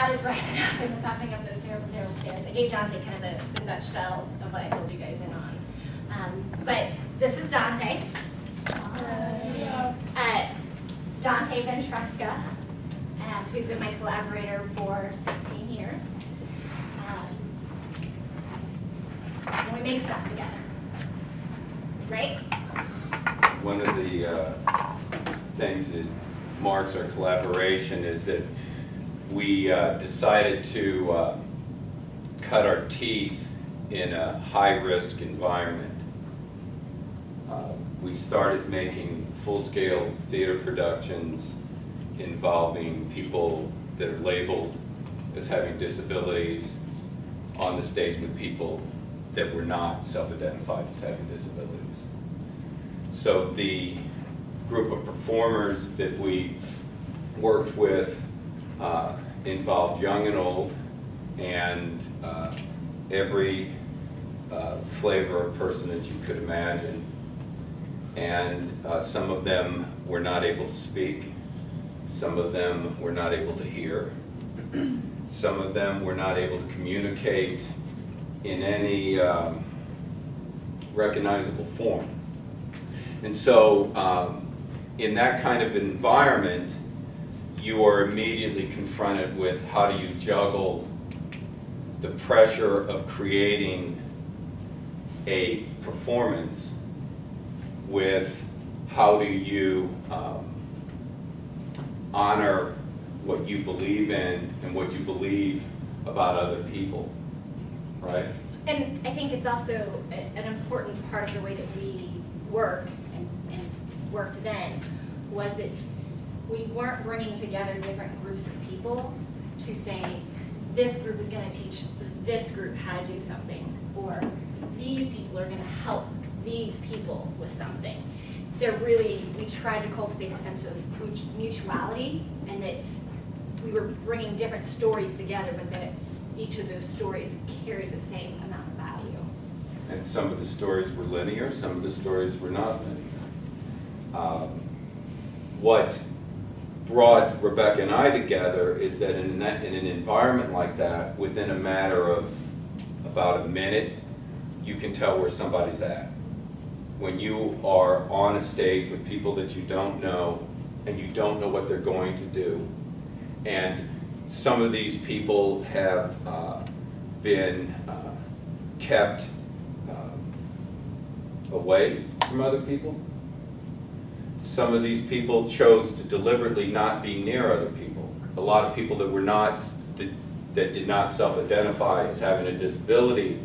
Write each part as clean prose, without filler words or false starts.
that is right and popping up those terrible, terrible stairs. I gave Dante kind of the nutshell of what I told you guys in on. But this is Dante. Dante Ventresca, who's been my collaborator for 16 years. And we make stuff together, right? One of the things that marks our collaboration is that we decided to cut our teeth in a high-risk environment. We started making full-scale theater productions involving people that are labeled as having disabilities on the stage with people that were not self-identified as having disabilities. So the group of performers that we worked with involved young and old, and every flavor of person that you could imagine. And some of them were not able to speak. Some of them were not able to hear. Some of them were not able to communicate in any recognizable form. And so in that kind of environment, you are immediately confronted with how do you juggle the pressure of creating a performance with how do you honor what you believe in and what you believe about other people, right? And I think it's also an important part of the way that we work and worked then was that we weren't bringing together different groups of people to say, this group is going to teach this group how to do something, or these people are going to help these people with something. We tried to cultivate a sense of mutuality, and that we were bringing different stories together, but that each of those stories carried the same amount of value. And some of the stories were linear, some of the stories were not linear. What brought Rebecca and I together is that in an environment like that, within a matter of about a minute, you can tell where somebody's at. When you are on a stage with people that you don't know, and you don't know what they're going to do, and some of these people have been kept away from other people. Some of these people chose to deliberately not be near other people. A lot of people that did not self-identify as having a disability,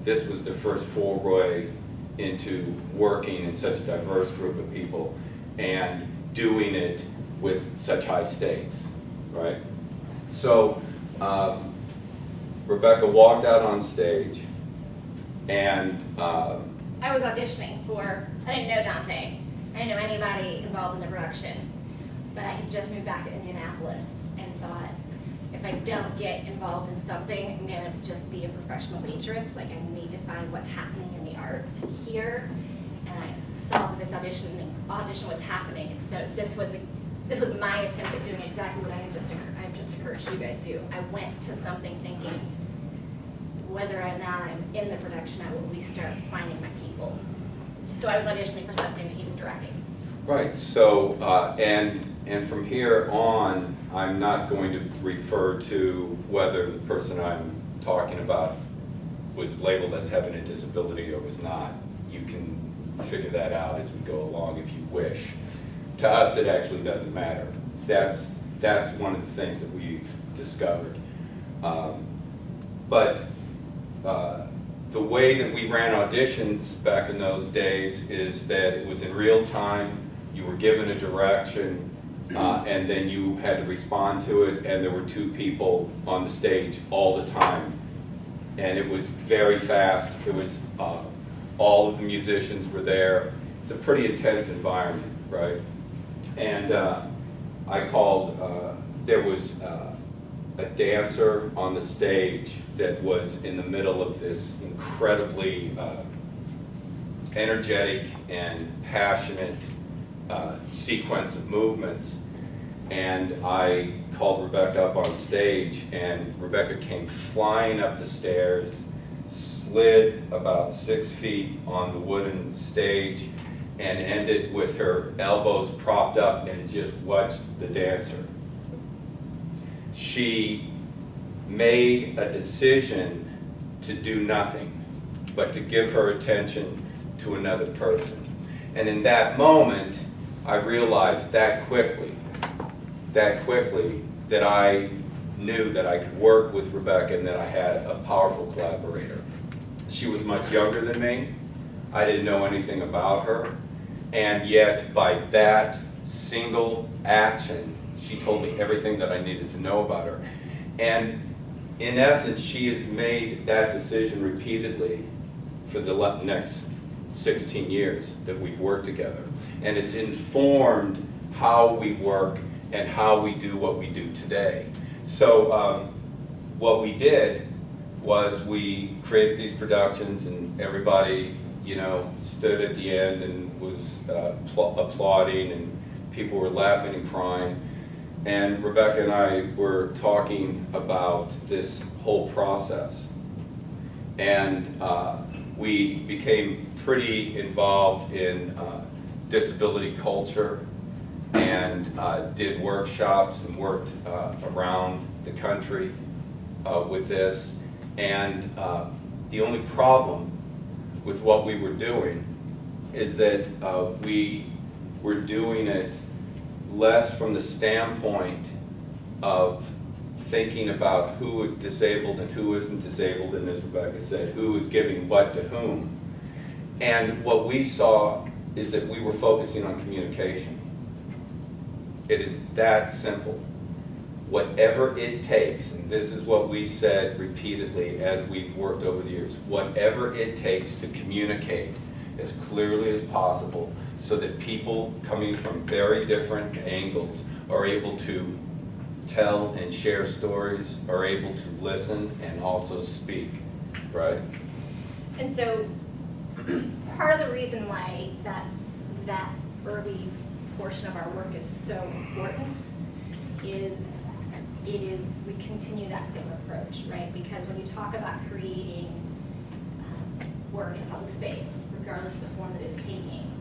this was their first foray into working in such a diverse group of people and doing it with such high stakes, right? So Rebecca walked out on stage, and I was auditioning for, I didn't know Dante. I didn't know anybody involved in the production, but I had just moved back to Indianapolis and thought, if I don't get involved in something, I'm going to just be a professional waitress. Like, I need to find what's happening in the arts here. And I saw that this audition was happening. So this was my attempt at doing exactly what I just encouraged you guys to do. I went to something thinking, whether or not I'm in the production, I will at least start finding my people. So I was auditioning for something that he was directing. right. So and from here on, I'm not going to refer to whether the person I'm talking about was labeled as having a disability or was not. You can figure that out as we go along if you wish. To us, it actually doesn't matter. That's one of the things that we've discovered. But the way that we ran auditions back in those days is that it was in real time. You were given a direction, and then you had to respond to it, and there were two people on the stage all the time. And it was very fast. It was all of the musicians were there. It's a pretty intense environment, right? And I called, there was a dancer on the stage that was in the middle of this incredibly energetic and passionate sequence of movements. and I called Rebecca up on stage, and Rebecca came flying up the stairs, slid about 6 feet on the wooden stage, and ended with her elbows propped up and just watched the dancer. She made a decision to do nothing, but to give her attention to another person. And in that moment, I realized that quickly that I knew that I could work with Rebecca and that I had a powerful collaborator. She was much younger than me. I didn't know anything about her. And yet, by that single action, she told me everything that I needed to know about her. And in essence, she has made that decision repeatedly for the next 16 years that we've worked together. And it's informed how we work and how we do what we do today. So what we did was we created these productions, and everybody, you know, stood at the end and was applauding, and people were laughing and crying. And Rebecca and I were talking about this whole process. And we became pretty involved in disability culture, and did workshops and worked around the country with this. And the only problem with what we were doing is that we were doing it less from the standpoint of thinking about who is disabled and who isn't disabled, and as Rebecca said, who is giving what to whom. And what we saw is that we were focusing on communication. It is that simple. Whatever it takes, and this is what we said repeatedly as we've worked over the years, whatever it takes to communicate as clearly as possible so that people coming from very different angles are able to tell and share stories, are able to listen and also speak, right? And so part of the reason why that early portion of our work is so important is we continue that same approach, right? Because when you talk about creating work in public space, regardless of the form that it's taking,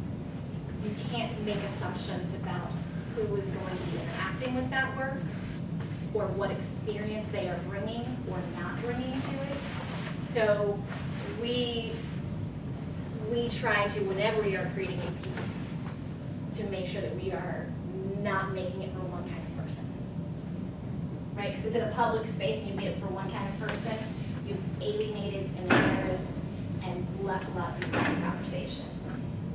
you can't make assumptions about who is going to be interacting with that work or what experience they are bringing or not bringing to it. So we try to, whenever we are creating a piece, to make sure that we are not making it for one kind of person, right? Because if it's in a public space and you made it for one kind of person, you've alienated and embarrassed and left a lot of people in the conversation.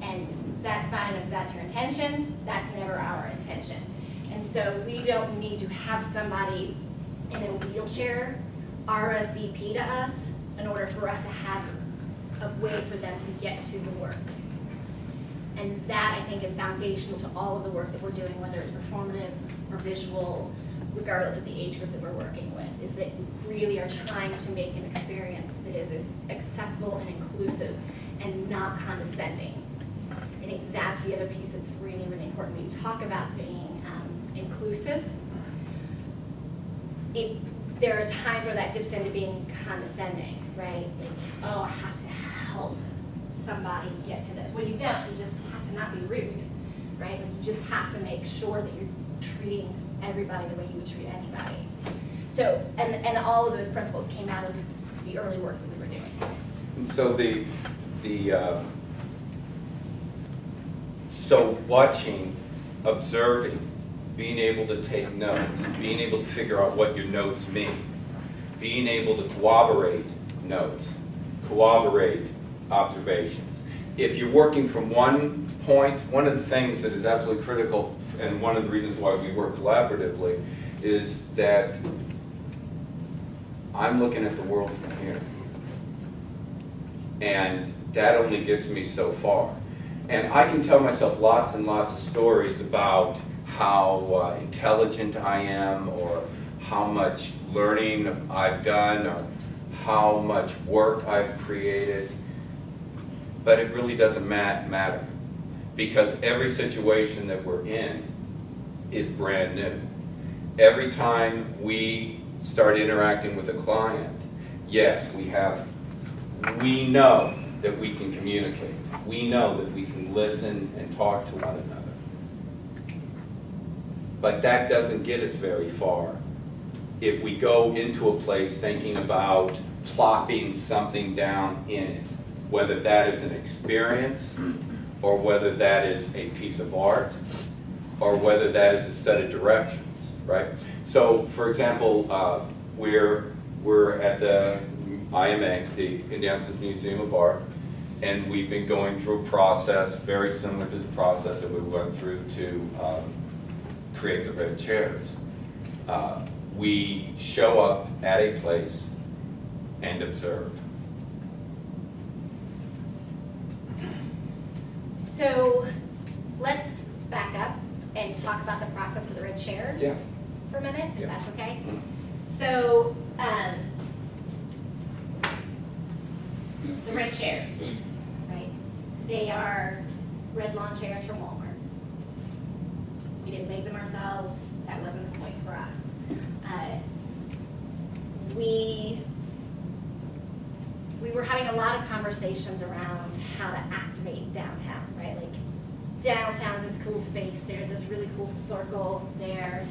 And that's fine if that's your intention. That's never our intention. And so we don't need to have somebody in a wheelchair RSVP to us in order for us to have a way for them to get to the work. And that, I think, is foundational to all of the work that we're doing, whether it's performative or visual, regardless of the age group that we're working with, is that we really are trying to make an experience that is accessible and inclusive and not condescending. I think that's the other piece that's really, really important. When you talk about being inclusive, there are times where that dips into being condescending, right? Like, oh, I have to help somebody get to this. Well, you don't. You just have to not be rude, right? Like, you just have to make sure that you're treating everybody the way you would treat anybody. So, and all of those principles came out of the early work that we were doing. And so so watching, observing, being able to take notes, being able to figure out what your notes mean, being able to corroborate notes, corroborate observations. If you're working from one point, one of the things that is absolutely critical, and one of the reasons why we work collaboratively, is that I'm looking at the world from here. And that only gets me so far. And I can tell myself lots and lots of stories about how intelligent I am, or how much learning I've done, or how much work I've created. But it really doesn't matter, because every situation that we're in is brand new. Every time we start interacting with a client, yes, we know that we can communicate. We know that we can listen and talk to one another. But that doesn't get us very far if we go into a place thinking about plopping something down in it, whether that is an experience, or whether that is a piece of art, or whether that is a set of directions, right? So, for example, we're at the IMA, the Indianapolis Museum of Art, and we've been going through a process very similar to the process that we went through to create the red chairs. We show up at a place and observe. So let's back up and talk about the process with the red chairs for a minute, if that's okay. Mm-hmm. So the red chairs, right? They are red lawn chairs from Walmart. We didn't make them ourselves. That wasn't the point for us. We were having a lot of conversations around how to activate downtown, right? Like, downtown's this cool space. There's this really cool circle there,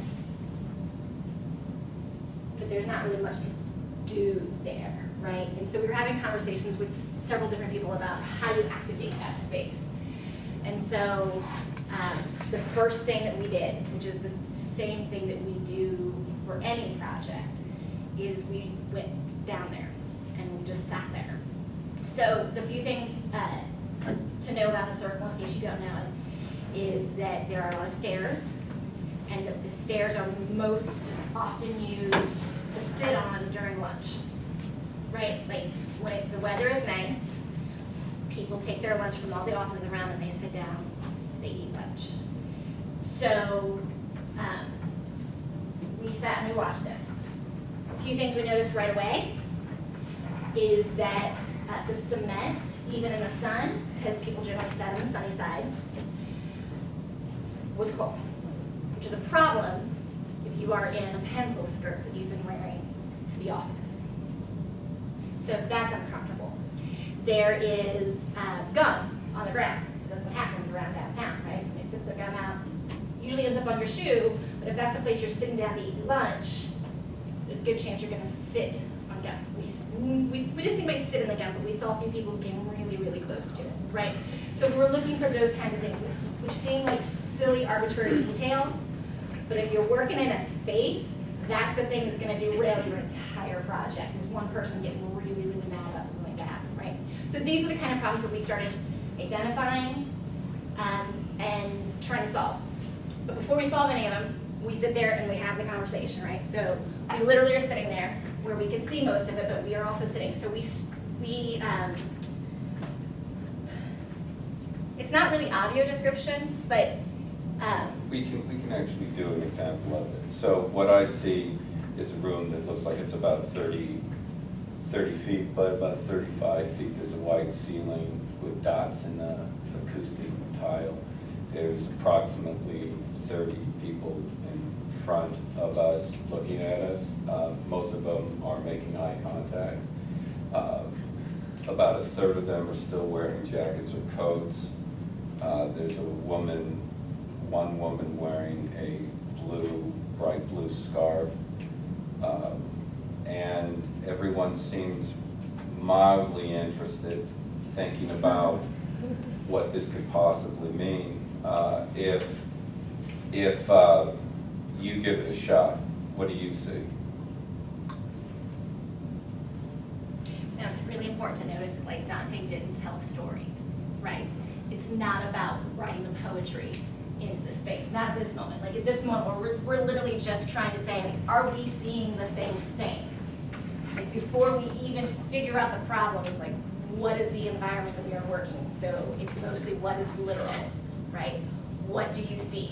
but there's not really much to do there, right? And so we were having conversations with several different people about how you activate that space. And so the first thing that we did, which is the same thing that we do for any project, is we went down there and we just sat there. So the few things to know about the circle, in case you don't know it, is that there are a lot of stairs, and that the stairs are most often used to sit on during lunch, right? Like when the weather is nice, people take their lunch from all the offices around and they sit down, they eat lunch. So we sat and we watched this. A few things we noticed right away is that the cement, even in the sun, because people generally sat on the sunny side, was cold, which is a problem if you are in a pencil skirt that you've been wearing to the office. So that's uncomfortable. There is gum on the ground. That's what happens around downtown, right? Somebody spits their gum out. Usually ends up on your shoe, but if that's the place you're sitting down to eat lunch, there's a good chance you're going to sit on gum. We didn't see anybody sit in the gum, but we saw a few people getting really, really close to it, right? So we're looking for those kinds of things, which seem like silly, arbitrary details, but if you're working in a space, that's the thing that's going to derail your entire project, is one person getting really, really mad about something like that, right? So these are the kind of problems that we started identifying and trying to solve. But before we solve any of them, we sit there and we have the conversation, right? So we literally are sitting there where we can see most of it, but we are also sitting. So it's not really audio description, but we can actually do an example of it. So what I see is a room that looks like it's about 30 feet by about 35 feet. There's a white ceiling with dots in the acoustic tile. There's approximately 30 people in front of us looking at us. Most of them are making eye contact. About a third of them are still wearing jackets or coats. There's one woman wearing a bright blue scarf. And everyone seems mildly interested, thinking about what this could possibly mean. If you give it a shot, what do you see? now it's really important to notice that, like, Dante didn't tell a story, right? It's not about writing the poetry into the space, not at this moment. Like, at this moment, we're literally just trying to say, like, are we seeing the same thing? Like, before we even figure out the problems, like, what is the environment that we are working? So it's mostly what is literal, right? What do you see?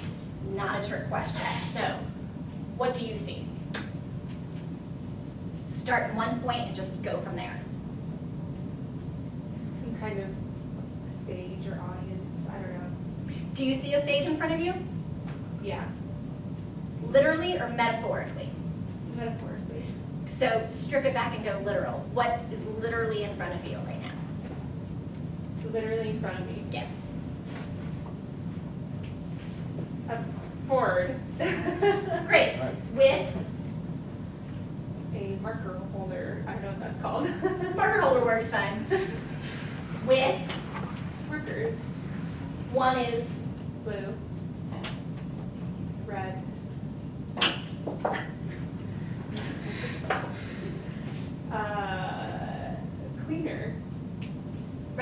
Not a trick question. So, what do you see? Start at one point and just go from there. Some kind of stage or audience, I don't know. Do you see a stage in front of you? Yeah. literally or metaphorically? Metaphorically. So strip it back and go literal. What is literally in front of you right now? Literally in front of me. Yes. A board. Great. With A marker holder. I don't know what that's called. marker holder works fine. With Markers. one is Blue. Red. Cleaner.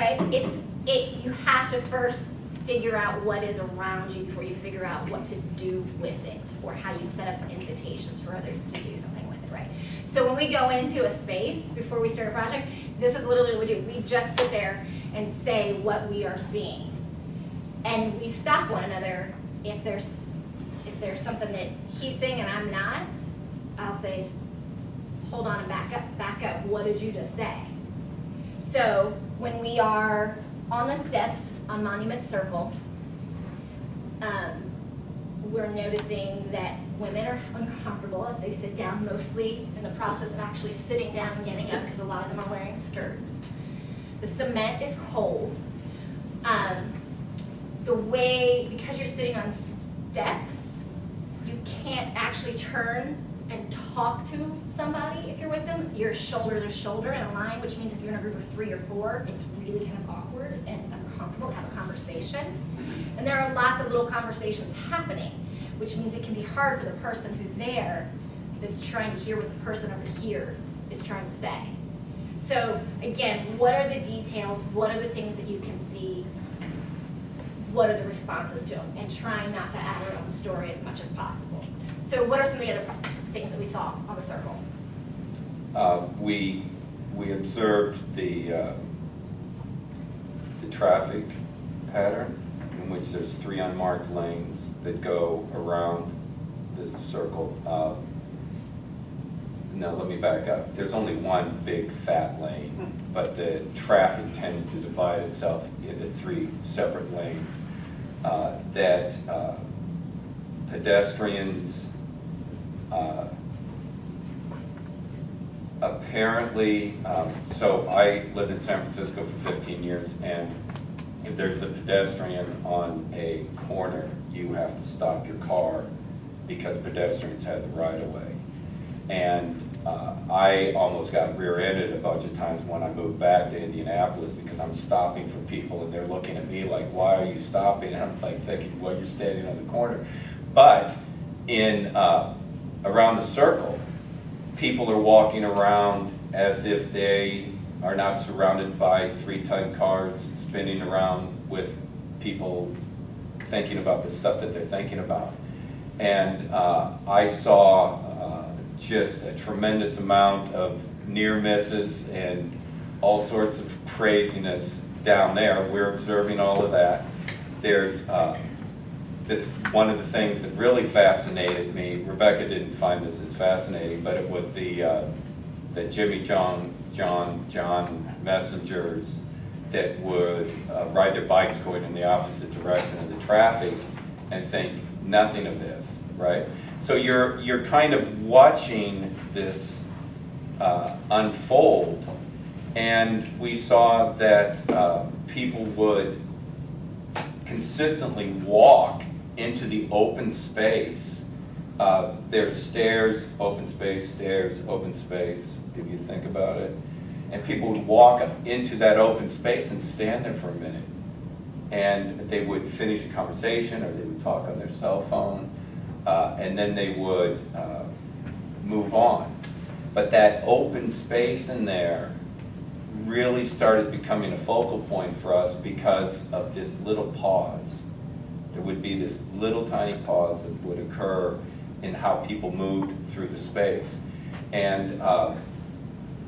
right. You have to first figure out what is around you before you figure out what to do with it or how you set up invitations for others to do something with it, right? So when we go into a space before we start a project, this is literally what we do. We just sit there and say what we are seeing. And we stop one another if there's something that he's saying and I'm not. I'll say, hold on and back up. What did you just say? So when we are on the steps on Monument Circle, we're noticing that women are uncomfortable as they sit down, mostly in the process of actually sitting down and getting up because a lot of them are wearing skirts. The cement is cold. Because you're sitting on steps, you can't actually turn and talk to somebody if you're with them. You're shoulder to shoulder in a line, which means if you're in a group of 3 or 4, it's really kind of awkward and uncomfortable to have a conversation. And there are lots of little conversations happening, which means it can be hard for the person who's there that's trying to hear what the person over here is trying to say. So again, what are the details? What are the things that you can see? What are the responses to them? And trying not to add our own story as much as possible. So what are some of the other things that we saw on the circle? We observed the traffic pattern in which there's 3 unmarked lanes that go around this circle. No, let me back up. There's only one big fat lane, but the traffic tends to divide itself into 3 separate lanes that pedestrians apparently, so I lived in San Francisco for 15 years, and if there's a pedestrian on a corner, you have to stop your car because pedestrians have the right of way. And I almost got rear-ended a bunch of times when I moved back to Indianapolis because I'm stopping for people and they're looking at me like, why are you stopping? And I'm like thinking, well, you're standing on the corner. But in around the circle, people are walking around as if they are not surrounded by 3-ton cars spinning around with people thinking about the stuff that they're thinking about. And I saw just a tremendous amount of near misses and all sorts of craziness down there. We're observing all of that. There's one of the things that really fascinated me, Rebecca didn't find this as fascinating, but it was the Jimmy John messengers that would ride their bikes going in the opposite direction of the traffic and think nothing of this, right? So you're kind of watching this unfold, and we saw that people would consistently walk into the open space. There's stairs, open space, if you think about it. And people would walk into that open space and stand there for a minute. And they would finish a conversation or they would talk on their cell phone. And then they would move on. But that open space in there really started becoming a focal point for us because of this little pause. There would be this little tiny pause that would occur in how people moved through the space. And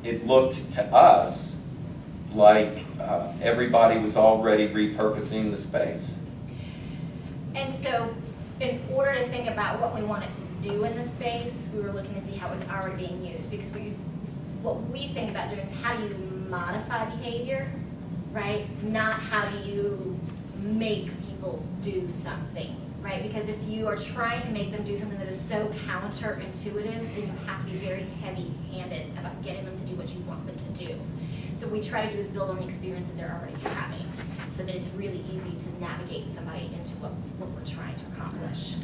it looked to us like everybody was already repurposing the space. And so in order to think about what we wanted to do in the space, we were looking to see how it was already being used, because what we think about doing is how do you modify behavior, right? Not how do you make people do something right? Because if you are trying to make them do something that is so counterintuitive, then you have to be very heavy-handed about getting them to do what you want them to do. So what we try to do is build on the experience that they're already having, so that it's really easy to navigate somebody into what we're trying to accomplish,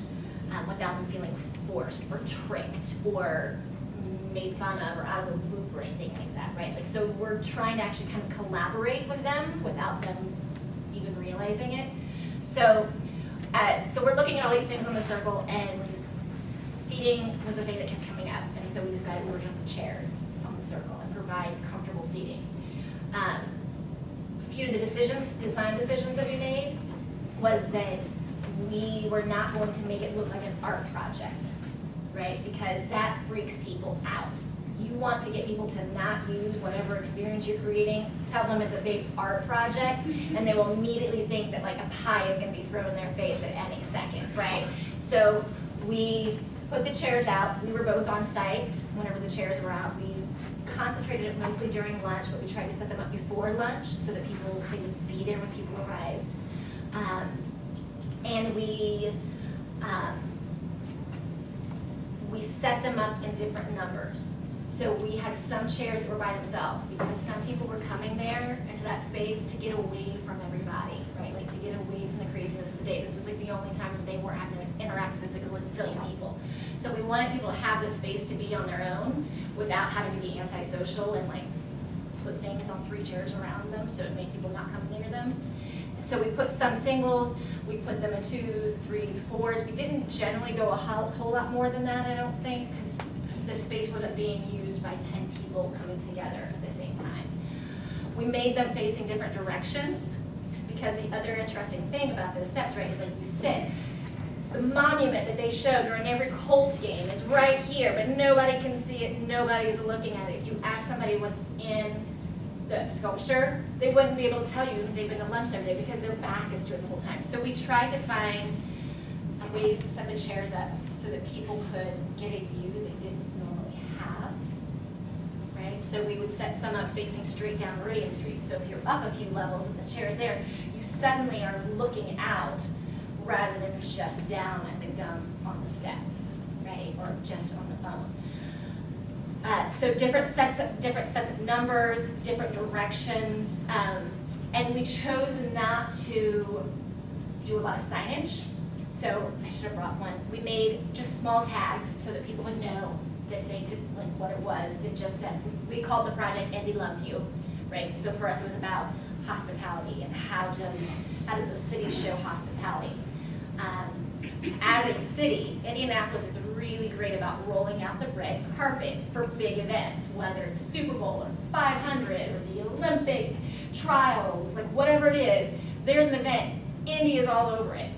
without them feeling forced or tricked or made fun of or out of the loop or anything like that, right? Like, so we're trying to actually kind of collaborate with them without them even realizing it. So, so we're looking at all these things on the circle, and seating was the thing that kept coming up, and so we decided we were going to put chairs on the circle and provide comfortable seating. A few of the design decisions that we made was that we were not going to make it look like an art project, right? Because that freaks people out. You want to get people to not use whatever experience you're creating, tell them it's a big art project, and they will immediately think that like a pie is going to be thrown in their face at any second, right? So we put the chairs out. We were both on site whenever the chairs were out. We concentrated it mostly during lunch, but we tried to set them up before lunch so that people could be there when people arrived. And we set them up in different numbers. So we had some chairs that were by themselves because some people were coming there into that space to get away from everybody, right? Like to get away from the craziness of the day. This was like the only time that they weren't having to interact with a zillion people. So we wanted people to have the space to be on their own without having to be antisocial and like put things on 3 chairs around them so it made people not come near them. So we put some singles, we put them in 2s, 3s, 4s. We didn't generally go a whole lot more than that, I don't think, because the space wasn't being used by 10 people coming together at the same time. We made them facing different directions because the other interesting thing about those steps, right, is like you sit. The monument that they show during every Colts game is right here, but nobody can see it, nobody is looking at it. If you ask somebody what's in the sculpture, they wouldn't be able to tell you if they've been to lunch every day because their back is to it the whole time. So we tried to find ways to set the chairs up so that people could get a view they didn't normally have, right? So we would set some up facing straight down Meridian Street. So if you're up a few levels and the chair's there, you suddenly are looking out rather than just down at the gum on the step, right? Or just on the phone. So different sets of numbers, different directions, and we chose not to do a lot of signage. So I should have brought one. We made just small tags so that people would know that they could, like, what it was. That just said, we called the project "Indy Loves You," right? So for us, it was about hospitality and how does a city show hospitality. As a city, Indianapolis is really great about rolling out the red carpet for big events, whether it's Super Bowl or 500 or the Olympic trials, like whatever it is, there's an event. Indy is all over it.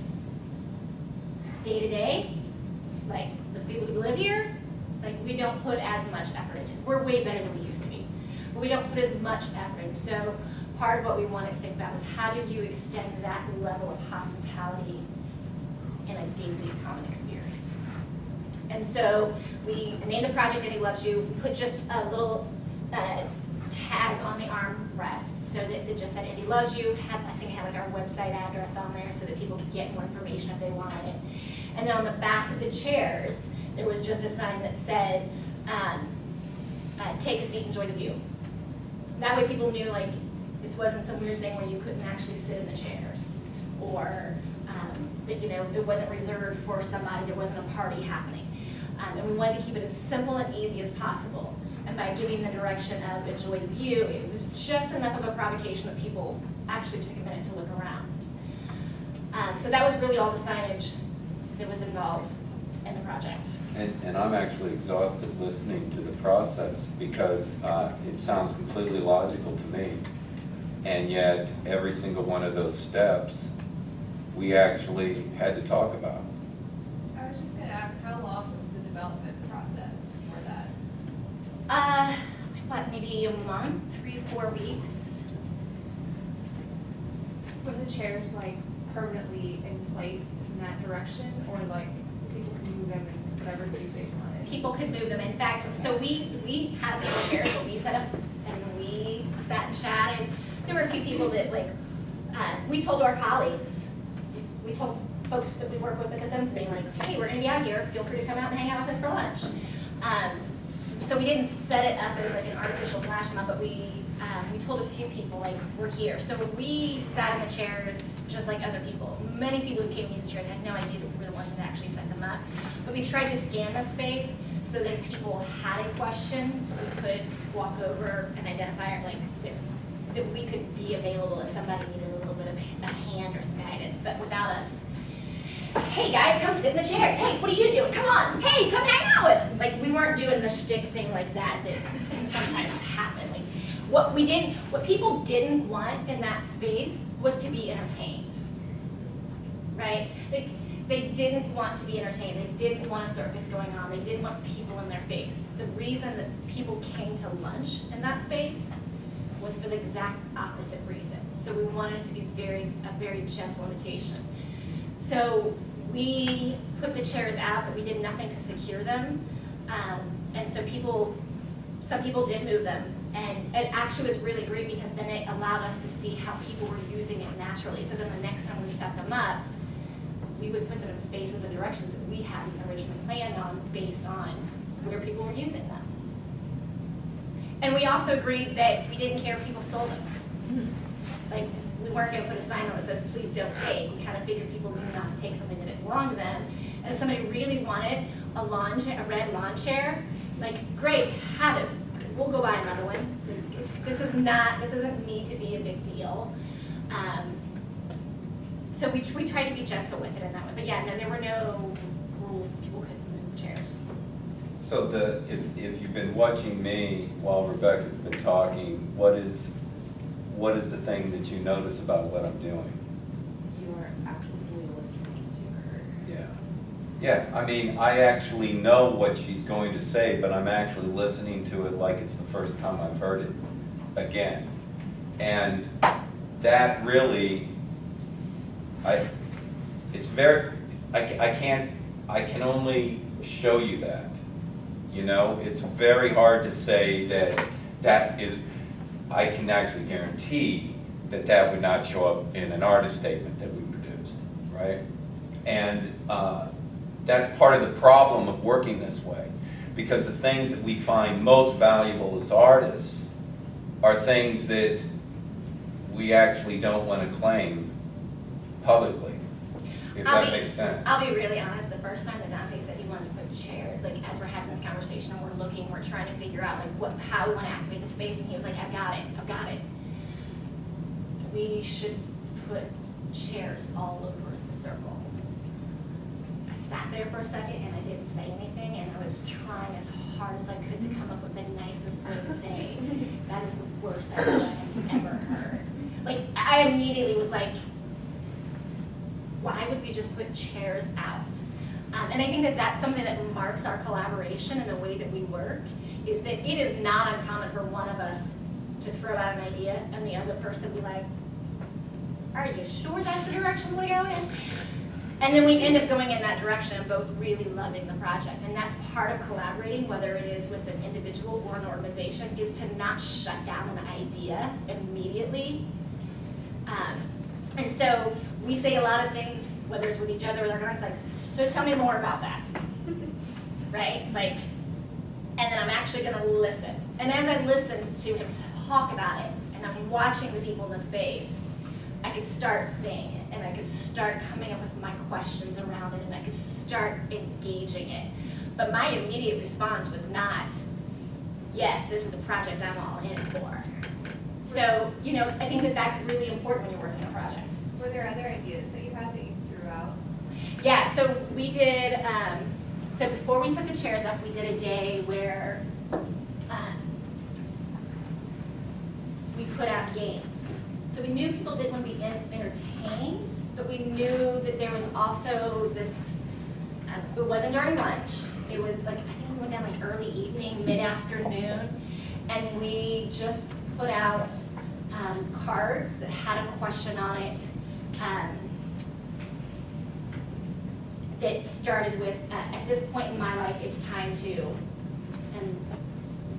Day to day, like the people who live here, like we don't put as much effort into it. We're way better than we used to be, but we don't put as much effort in. So part of what we wanted to think about was how do you extend that level of hospitality in a daily common experience. And so we named the project "Indy Loves You." We put just a little tag on the armrest so that it just said "Indy Loves You." I think it had like our website address on there so that people could get more information if they wanted it. And then on the back of the chairs, there was just a sign that said, "Take a seat, enjoy the view." That way people knew like this wasn't some weird thing where you couldn't actually sit in the chairs, or that, you know, it wasn't reserved for somebody, there wasn't a party happening. And we wanted to keep it as simple and easy as possible. And by giving the direction of enjoy the view, it was just enough of a provocation that people actually took a minute to look around. So that was really all the signage that was involved in the project. And I'm actually exhausted listening to the process because it sounds completely logical to me. And yet, every single one of those steps, we actually had to talk about. I was just going to ask, how long was the development process for that? Maybe a month, 3 to 4 weeks. Were the chairs like permanently in place in that direction, or like people could move them in whatever view they wanted? People could move them. In fact, so we had a couple chairs that we set up and we sat and chatted. There were a few people that like, we told our colleagues, we told folks that we work with at the center being like, hey, we're gonna be out here, feel free to come out and hang out with us for lunch. So we didn't set it up as like an artificial flash mob, but we told a few people, like, we're here. So we sat in the chairs just like other people. Many people who came to use chairs had no idea that we were the ones that actually set them up. But we tried to scan the space so that if people had a question, we could walk over and identify it, like, that we could be available if somebody needed a little bit of a hand or some guidance, but without us. Hey guys, come sit in the chairs. Hey, what are you doing? Come on. Hey, come hang out with us. Like, we weren't doing the shtick thing like that can sometimes happen. Like, what people didn't want in that space was to be entertained, right? They didn't want to be entertained. They didn't want a circus going on. They didn't want people in their face. The reason that people came to lunch in that space was for the exact opposite reason. So we wanted it to be a very gentle invitation. So we put the chairs out, but we did nothing to secure them. And so some people did move them. And it actually was really great because then it allowed us to see how people were using it naturally. So then the next time we set them up, we would put them in spaces and directions that we hadn't originally planned on based on where people were using them. And we also agreed that we didn't care if people stole them. Like, we weren't going to put a sign on that says, please don't take. We kind of figured people knew not to take something that didn't belong to them. And if somebody really wanted a red lawn chair, like, great, have it. We'll go buy another one. This isn't need to be a big deal. So we tried to be gentle with it in that way. But yeah, no, there were no rules that people couldn't move the chairs. So if you've been watching me while Rebecca's been talking, what is the thing that you notice about what I'm doing? You're actively listening to her. Yeah. Yeah, I mean, I actually know what she's going to say, but I'm actually listening to it like it's the first time I've heard it again. And that really, I can only show you that. You know, it's very hard to say that is, I can actually guarantee that would not show up in an artist statement that we produced, right? And that's part of the problem of working this way, because the things that we find most valuable as artists are things that we actually don't want to claim publicly, if that makes sense. I'll be really honest, the first time that Dante said he wanted to put chairs, like as we're having this conversation and we're trying to figure out like how we want to activate the space, and he was like, I've got it. We should put chairs all over the circle. I sat there for a second and I didn't say anything, and I was trying as hard as I could to come up with the nicest way to say, that is the worst idea I've ever heard. Like, I immediately was like, why would we just put chairs out? And I think that that's something that marks our collaboration and the way that we work, is that it is not uncommon for one of us to throw out an idea and the other person be like, are you sure that's the direction we go in? And then we end up going in that direction and both really loving the project. And that's part of collaborating, whether it is with an individual or an organization, is to not shut down an idea immediately. And so we say a lot of things, whether it's with each other or with our clients, like, so tell me more about that, right? Like, and then I'm actually gonna listen. And as I listened to him talk about it, and I'm watching the people in the space, I could start seeing it, and I could start coming up with my questions around it, and I could start engaging it. But my immediate response was not, yes, this is a project I'm all in for. So, you know, I think that that's really important when you're working on a project. Were there other ideas that you had that you threw out? Yeah, so we did, so before we set the chairs up, we did a day where we put out games. So we knew people didn't want to be entertained, but we knew that there was also this, it wasn't during lunch, it was like, I think we went down like early evening, mid-afternoon, and we just put out cards that had a question on it that started with, at this point in my life, it's time to, and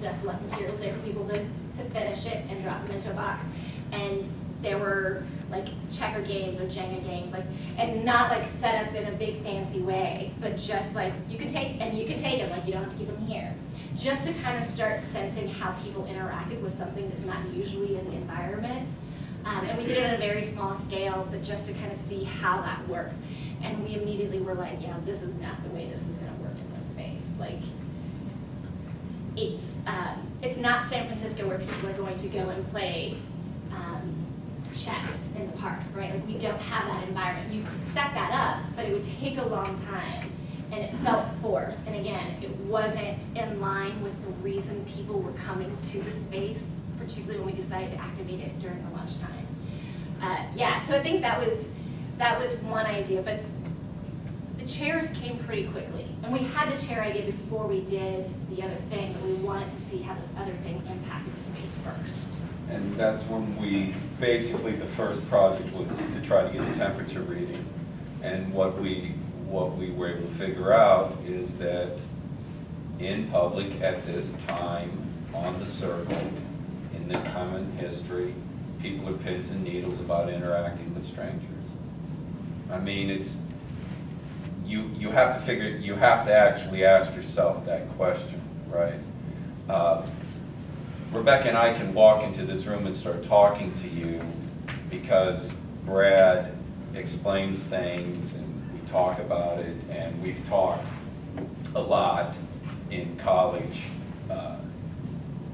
just left materials there for people to finish it and drop them into a box. And There were like checker games or Jenga games, like, and not like set up in a big fancy way, but just like you can take them, like you don't have to keep them here. Just to kind of start sensing how people interacted with something that's not usually in the environment. And we did it on a very small scale, but just to kind of see how that worked. And we immediately were like, yeah, this is not the way this is going to work in this space. Like, it's not San Francisco where people are going to go and play chess in the park, right? Like, we don't have that environment. You could set that up, but it would take a long time, and it felt forced. And again, it wasn't in line with the reason people were coming to the space, particularly when we decided to activate it during the lunchtime. Yeah, so I think that was one idea, but the chairs came pretty quickly. And we had the chair idea before we did the other thing, but we wanted to see how this other thing impacted the space first. And that's when we, basically the first project was to try to get a temperature reading. And what we were able to figure out is that in public at this time on the circle, in this time in history, people are pins and needles about interacting with strangers. I mean, it's, you have to actually ask yourself that question, right? Rebecca and I can walk into this room and start talking to you because Brad explains things and we talk about it, and we've talked a lot in college,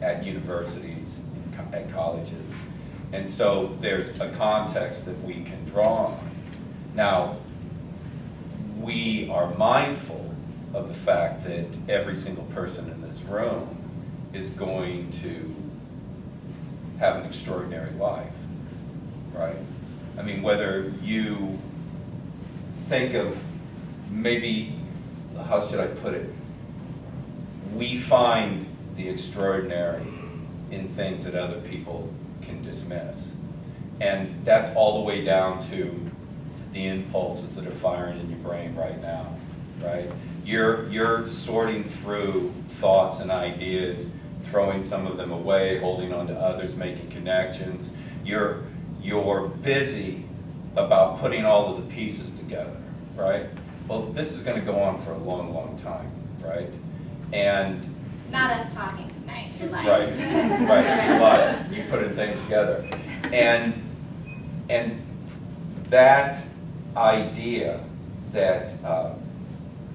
at universities, at colleges. And so there's a context that we can draw on. Now, we are mindful of the fact that every single person in this room is going to have an extraordinary life, right? I mean, whether you think of maybe, how should I put it? We find the extraordinary in things that other people can dismiss. And that's all the way down to the impulses that are firing in your brain right now, right? You're sorting through thoughts and ideas, throwing some of them away, holding on to others, making connections. You're busy about putting all of the pieces together, right? Well, this is going to go on for a long, long time, right? And Not us talking tonight, your life. right, your life. You putting things together, and that idea that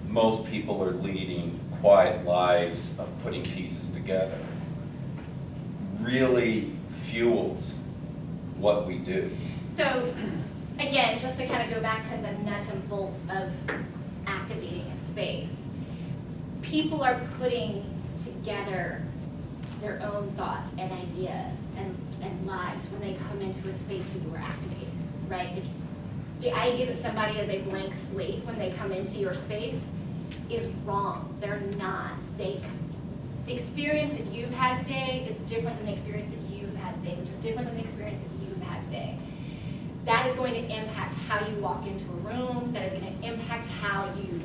most people are leading quiet lives of putting pieces together really fuels what we do. So, again, just to kind of go back to the nuts and bolts of activating a space, people are putting together their own thoughts and ideas and lives when they come into a space that you are activating, right? The idea that somebody is a blank slate when they come into your space is wrong. They're not. The experience that you've had today is different than the experience that you've had today, which is different than the experience that you've had today. That is going to impact how you walk into a room. That is going to impact how you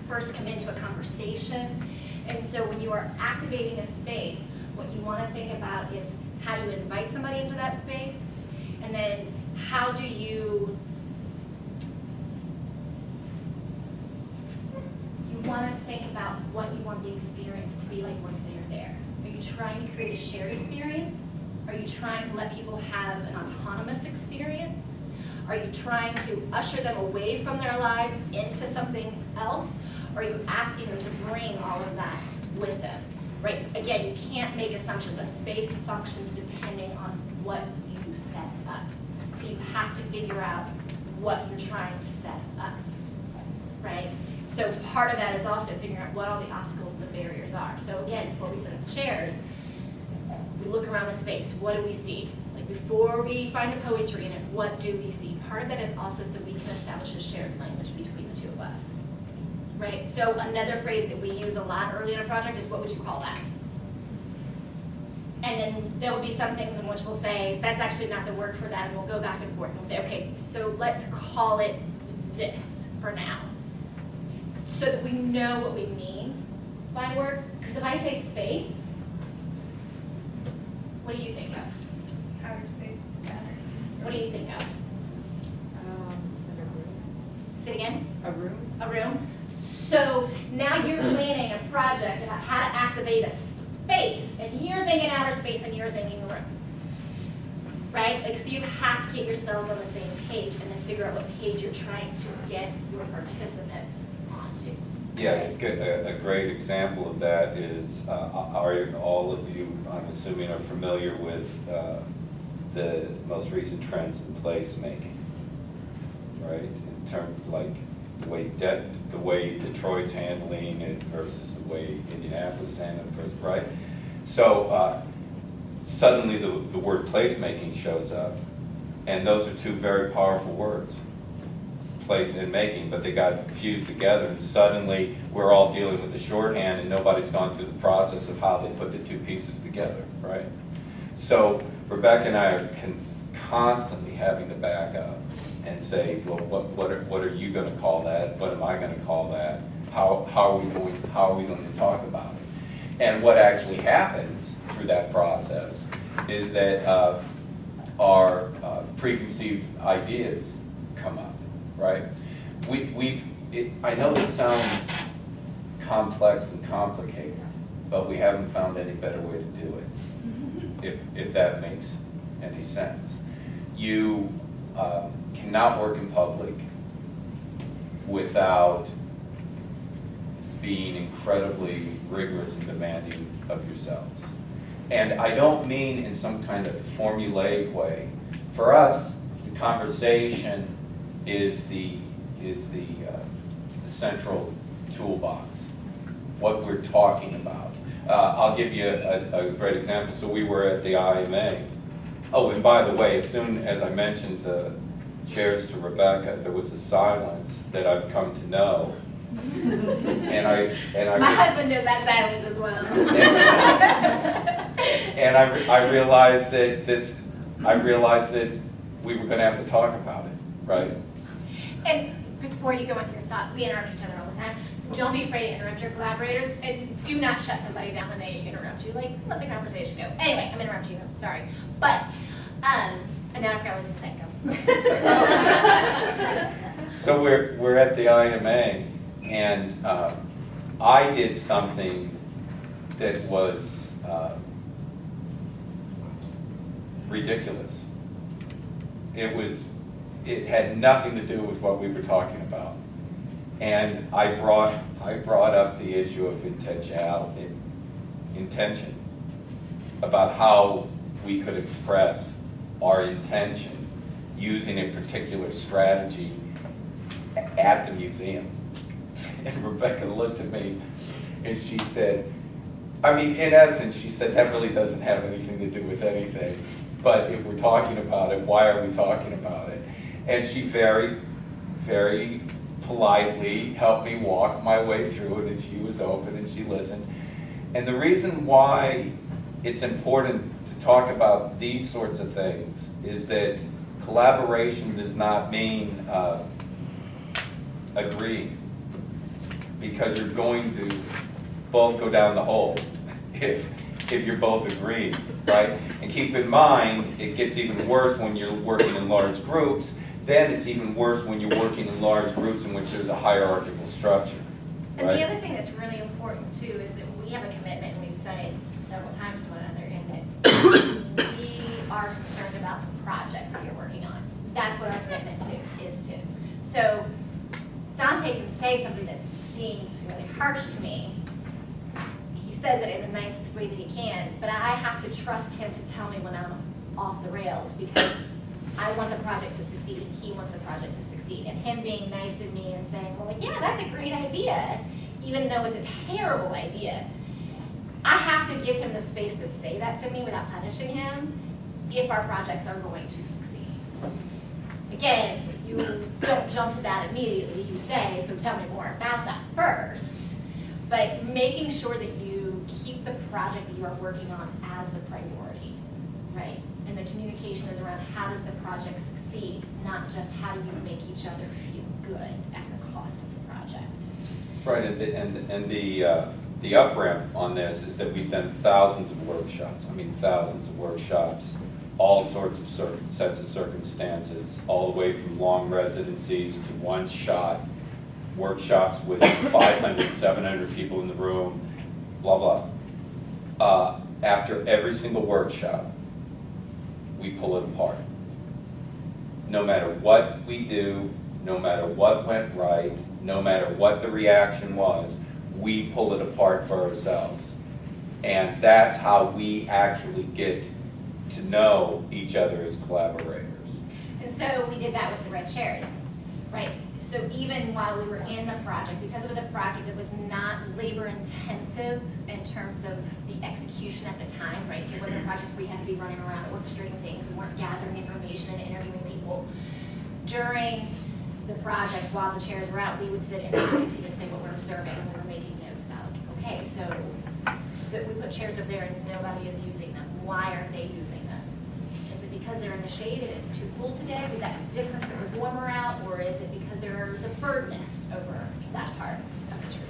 first come into a conversation. And so when you are activating a space, what you want to think about is how you invite somebody into that space, and then how do you want to think about what you want the experience to be like once they are there. Are you trying to create a shared experience? Are you trying to let people have an autonomous experience? Are you trying to usher them away from their lives into something else? Or are you asking them to bring all of that with them? Right? Again, you can't make assumptions. A space functions depending on what you set up. So you have to figure out what you're trying to set up, right? So part of that is also figuring out what all the obstacles, the barriers are. So again, before we set up the chairs, we look around the space. What do we see? Like before we find a poetry in it, what do we see? Part of that is also so we can establish a shared language between the two of us, right? So another phrase that we use a lot early in a project is, what would you call that? And then there will be some things in which we'll say, that's actually not the word for that, and we'll go back and forth and we'll say, okay, so let's call it this for now, so that we know what we mean by a word. Because if I say space, what do you think of? Outer space, Saturn. activate a space, and you're thinking outer space and you're thinking room. Right? Like, so you have to get yourselves on the same page and then figure out what page you're trying to get your participants onto. Yeah, a great example of that is, are all of you, I'm assuming, are familiar with the most recent trends in placemaking, right? In terms of like the way Detroit's handling it versus the way Indianapolis handled it, versus, right? So suddenly the word placemaking shows up, and those are two very powerful words, place and making, but they got fused together, and suddenly we're all dealing with the shorthand, and nobody's gone through the process of how they put the two pieces together, right? So Rebecca and I are constantly having to back up and say, well, what are you going to call that? What am I going to call that? How are we going to talk about it? And what actually happens through that process is that our preconceived ideas come up, right? I know this sounds complex and complicated, but we haven't found any better way to do it, if that makes any sense. You cannot work in public without being incredibly rigorous and demanding of yourselves. And I don't mean in some kind of formulaic way. For us, the conversation is the central toolbox, what we're talking about. I'll give you a great example. So we were at the IMA. Oh, and by the way, as soon as I mentioned the chairs to Rebecca, there was a silence that I've come to know. And I My husband knows that silence as well. And I realized that we were going to have to talk about it, right? And before you go into your thought, we interrupt each other all the time. Don't be afraid to interrupt your collaborators, and do not shut somebody down when they interrupt you. Like, let the conversation go. Anyway, I'm interrupting you. Sorry, but and now I forgot what I was saying. Go. So we're at the IMA, and I did something that was ridiculous. It had nothing to do with what we were talking about. And I brought up the issue of intention, about how we could express our intention using a particular strategy at the museum. And Rebecca looked at me and she said, I mean, in essence, she said, that really doesn't have anything to do with anything. But if we're talking about it, why are we talking about it? And she very, very politely helped me walk my way through it, and she was open and she listened. And the reason why it's important to talk about these sorts of things is that collaboration does not mean agreeing, because you're going to both go down the hole if you're both agreeing, right? And keep in mind, it gets even worse when you're working in large groups. Then it's even worse when you're working in large groups in which there's a hierarchical structure. And right? the other thing that's really important too is that we have a commitment, and we've said it several times to one another, in that we are concerned about the projects that you're working on. That's what our commitment is to. So Dante can say something that seems really harsh to me. He says it in the nicest way that he can, but I have to trust him to tell me when I'm off the rails, because I want the project to succeed, and he wants the project to succeed. And him being nice to me and saying, well, yeah, that's a great idea, even though it's a terrible idea. I have to give him the space to say that to me without punishing him if our projects are going to succeed. Again, you don't jump to that immediately. You say, so tell me more about that first. But making sure that you keep the project that you are working on as the priority, right? And the communication is around how does the project succeed, not just how do you make each other feel good at the cost of the project. Right, and the up-ramp on this is that we've done thousands of workshops. I mean, thousands of workshops, all sorts of sets of circumstances, all the way from long residencies to one-shot workshops with 500, 700 people in the room, blah, blah. After every single workshop, we pull it apart. No matter what we do, no matter what went right, no matter what the reaction was, we pull it apart for ourselves. And that's how we actually get to know each other as collaborators. And so we did that with the red chairs, right? So even while we were in the project, because it was a project that was not labor intensive in terms of the execution at the time, right? It wasn't a project where we had to be running around orchestrating things. We weren't gathering information and interviewing people. During the project, while the chairs were out, we would sit and continue to say what we're observing, and we were making notes about, okay, so that we put chairs over there and nobody is using them. Why aren't they using them? Is it because they're in the shade and it's too cool today? Would that be different if it was warmer out? Or is it because there's a bird nest over that part of the tree?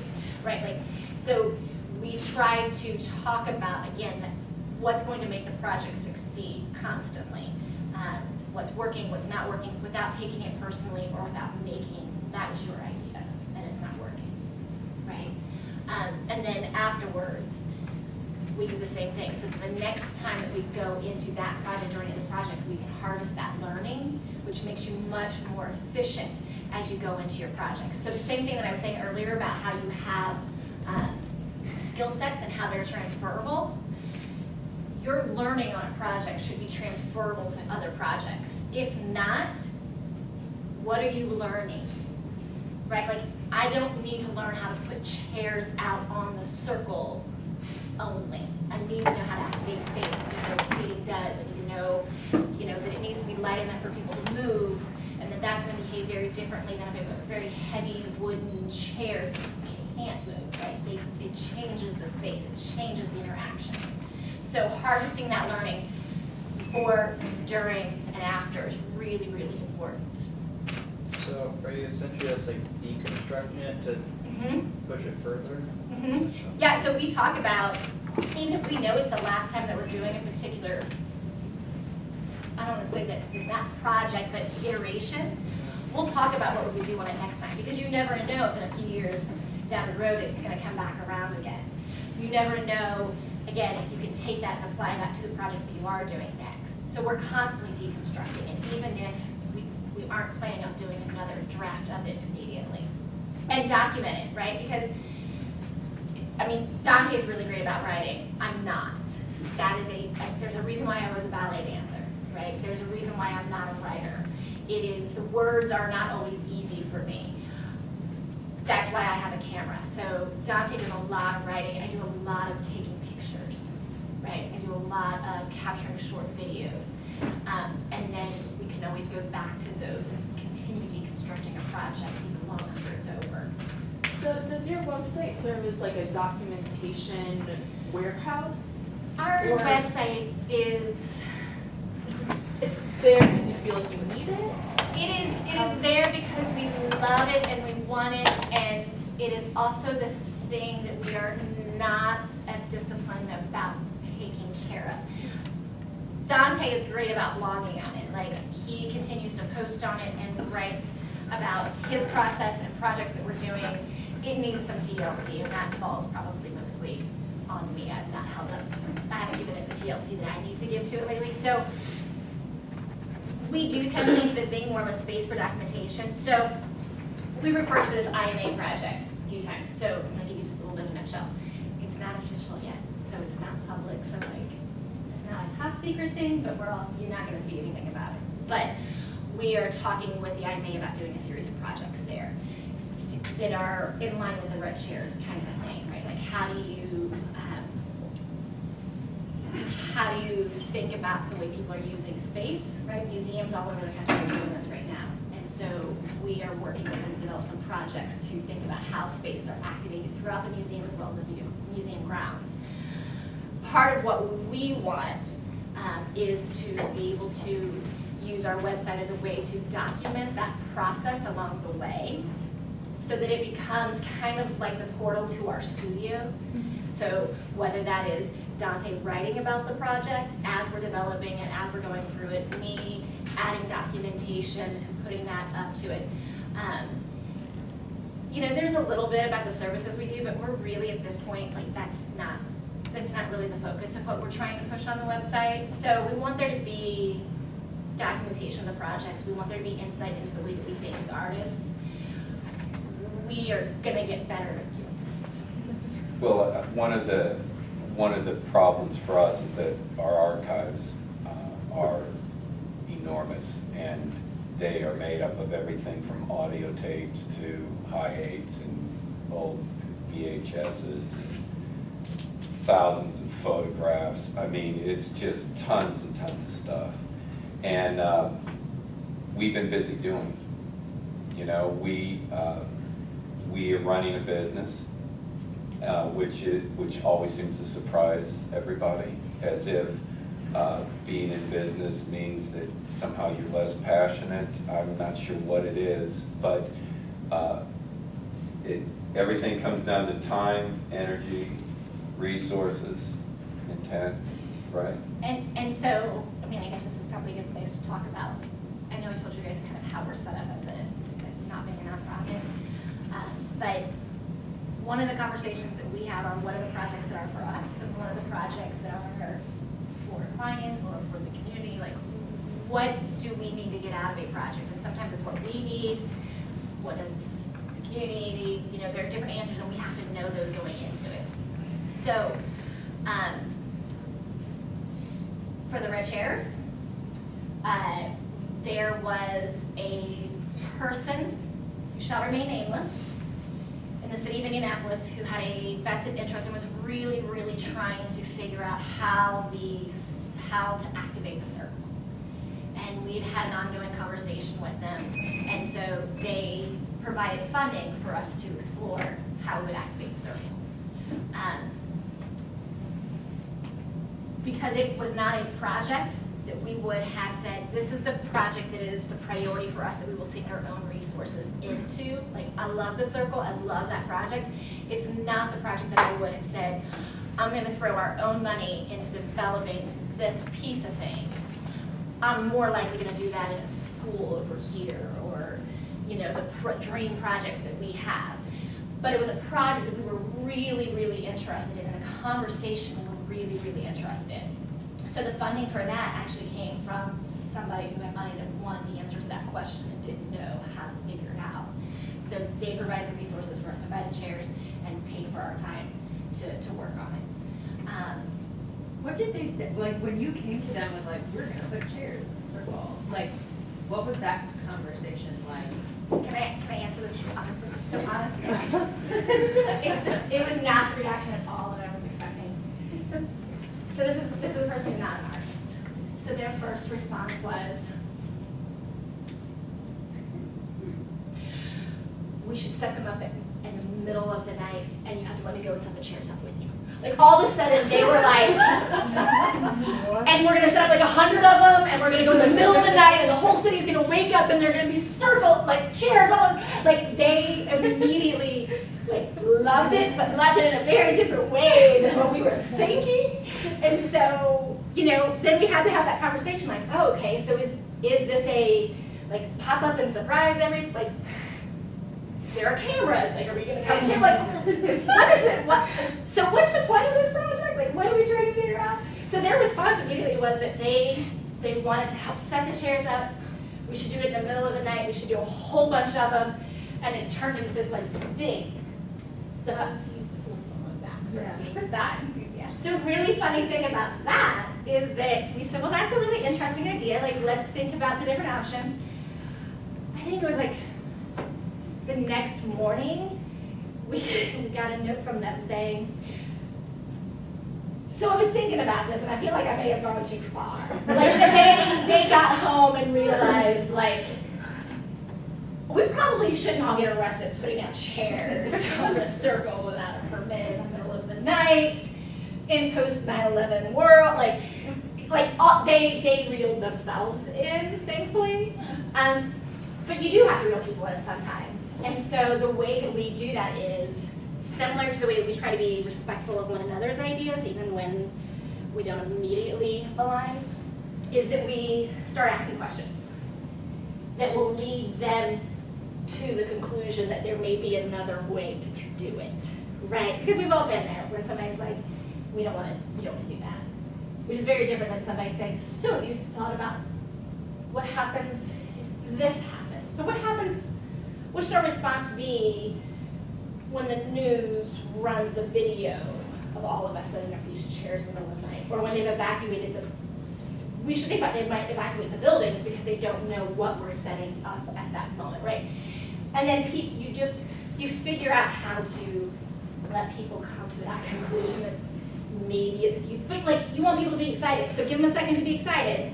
Right, like, so we tried to talk about, again, what's going to make the project succeed constantly. What's working, what's not working, without taking it personally or without making, that was your idea and it's not working, right? And then afterwards, we do the same thing. So the next time that we go into that project or into the project, we can harvest that learning, which makes you much more efficient as you go into your projects. So the same thing that I was saying earlier about how you have skill sets and how they're transferable, your learning on a project should be transferable to other projects. If not, what are you learning? Right, like I don't need to learn how to put chairs out on the circle only. I need to know how to activate space. I need to know what seating does. I need to know, that it needs to be light enough for people to move, and that that's going to behave very differently than if I put very heavy wooden chairs that can't move. Right, it changes the space. It changes the interaction. So harvesting that learning before, during, and after is really, really important. So are you essentially just like deconstructing it to push it further? Yeah, so we talk about, even if we know it's the last time that we're doing a particular, I don't want to say that not project, but iteration, we'll talk about what would we do on it next time, because you never know if in a few years down the road it's going to come back around again. You never know, again, if you can take that and apply that to the project that you are doing next. So we're constantly deconstructing, and even if we aren't planning on doing another draft of it immediately. And document it, right? Because, I mean, Dante is really great about writing. I'm not. That is there's a reason why I was a ballet dancer, right? There's a reason why I'm not a writer. The words are not always easy for me. That's why I have a camera. So Dante does a lot of writing. I do a lot of taking pictures, right? I do a lot of capturing short videos. And then we can always go back to those and continue deconstructing a project even long after it's over. So does your website serve as like a documentation warehouse? Our Or- website is, It's there because you feel like you need it? it is there because we love it and we want it, and it is also the thing that we are not as disciplined about taking care of. Dante is great about blogging on it. Like, he continues to post on it and writes about his process and projects that we're doing. It needs some TLC, and that falls probably mostly on me. I've not held up, I haven't given it the TLC that I need to give to it lately. So we do tend to think of it as being more of a space for documentation. So we refer to this IMA project a few times. So I'm gonna give you just a little bit of a nutshell. It's not official yet, so it's not public, so like, it's not a top secret thing, but you're not gonna see anything about it. But we are talking with the IMA about doing a series of projects there that are in line with the red chairs kind of a thing, right? Like, how do you think about the way people are using space, right? Museums all over the country are doing this right now. And so we are working with them to develop some projects to think about how spaces are activated throughout the museum as well as the museum grounds. Part of what we want is to be able to use our website as a way to document that process along the way so that it becomes kind of like the portal to our studio. So whether that is Dante writing about the project as we're developing it, as we're going through it, me adding documentation and putting that up to it. There's a little bit about the services we do, but we're really at this point, like, that's not that's not really the focus of what we're trying to push on the website. So we want there to be documentation of the projects. We want there to be insight into the way that we think as artists. We are gonna get better at doing that. Well, one of the problems for us is that our archives are enormous, and they are made up of everything from audio tapes to high 8s and old VHSs, and thousands of photographs. I mean, it's just tons and tons of stuff. And we've been busy doing it. You know, we are running a business, which always seems to surprise everybody, as if being in business means that somehow you're less passionate. I'm not sure what it is, but everything comes down to time, energy, resources, intent, right? And so, I mean, I guess this is probably a good place to talk about. I know I told you guys kind of how we're set up as not being a nonprofit. But one of the conversations that we have are what are the projects that are for us and what are the projects that are for a client or for the community. Like, what do we need to get out of a project? And sometimes it's what we need. What does the community need? You know, there are different answers, and we have to know those going into it. So, for the red chairs, there was a person who shall remain nameless in the city of Indianapolis who had a vested interest and was really, really trying to figure out how to activate the circle. And we'd had an ongoing conversation with them, and so they provided funding for us to explore how we would activate the circle. Because it was not a project that we would have said, this is the project that is the priority for us that we will sink our own resources into. Like, I love the circle, I love that project. It's not the project that I would have said, I'm gonna throw our own money into developing this piece of things. I'm more likely gonna do that in a school over here, or, you know, the dream projects that we have. But it was a project that we were really, really interested in, and a conversation we were really, really interested in. So the funding for that actually came from somebody who had money that wanted the answer to that question and didn't know how to figure it out. So they provided the resources for us to buy the chairs and pay for our time to work on it. What did they say, like, when you came to them with, like, we're gonna put chairs in the circle, like, what was that conversation like? Can I answer this honestly? So honestly, it was not the reaction at all that I was expecting. So this is a person who's not an artist. So their first response was, we should set them up in the middle of the night, and you have to let me go and set the chairs up with you. Like, all of a sudden, they were like, and we're gonna set up like 100 of them, and we're gonna go in the middle of the night, and the whole city's gonna wake up, and they're gonna be circled, like, chairs all, like, they immediately, like, loved it, but loved it in a very different way than what we were thinking. And so, you know, then we had to have that conversation, like, oh, okay, so is this a, like, pop up and surprise like, there are cameras, like, are we gonna come here, like, what is it, so what's the point of this project, like, what are we trying to figure out? So their response immediately was that they wanted to help set the chairs up, we should do it in the middle of the night, we should do a whole bunch of them, and it turned into this, like, thing. That enthusiastic. So really funny thing about that is that we said, well, that's a really interesting idea, like, let's think about the different options. I think it was like, the next morning, we got a note from them saying, so I was thinking about this, and I feel like I may have gone too far. Like, they got home and realized, like, we probably shouldn't all get arrested putting out chairs on the circle without a permit in the middle of the night, in post 9/11 world, they reeled themselves in, thankfully. But you do have to reel people in sometimes. And so the way that we do that is similar to the way that we try to be respectful of one another's ideas, even when we don't immediately align, is that we start asking questions that will lead them to the conclusion that there may be another way to do it, right? Because we've all been there when somebody's like, we don't want to do that. Which is very different than somebody saying, so have you thought about what happens if this happens? So what should our response be when the news runs the video of all of us sitting up these chairs in the middle of the night? Or when they've evacuated we should think about they might evacuate the buildings because they don't know what we're setting up at that moment, right? And then you figure out how to let people come to that conclusion that maybe it's cute, but like you want people to be excited, so give them a second to be excited,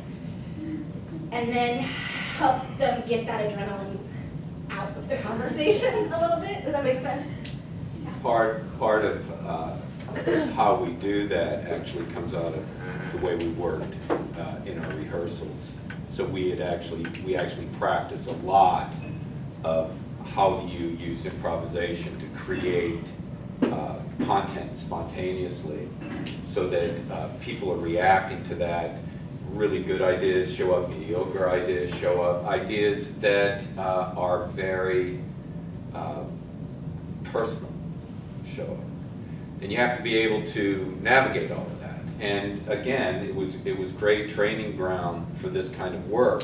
and then help them get that adrenaline out of the conversation a little bit. Does that make sense? Part of how we do that actually comes out of the way we worked in our rehearsals. So we actually practice a lot of how do you use improvisation to create content spontaneously, so that people are reacting to that. Really good ideas show up, mediocre ideas show up, ideas that are very personal show up. And you have to be able to navigate all of that. And again, it was great training ground for this kind of work,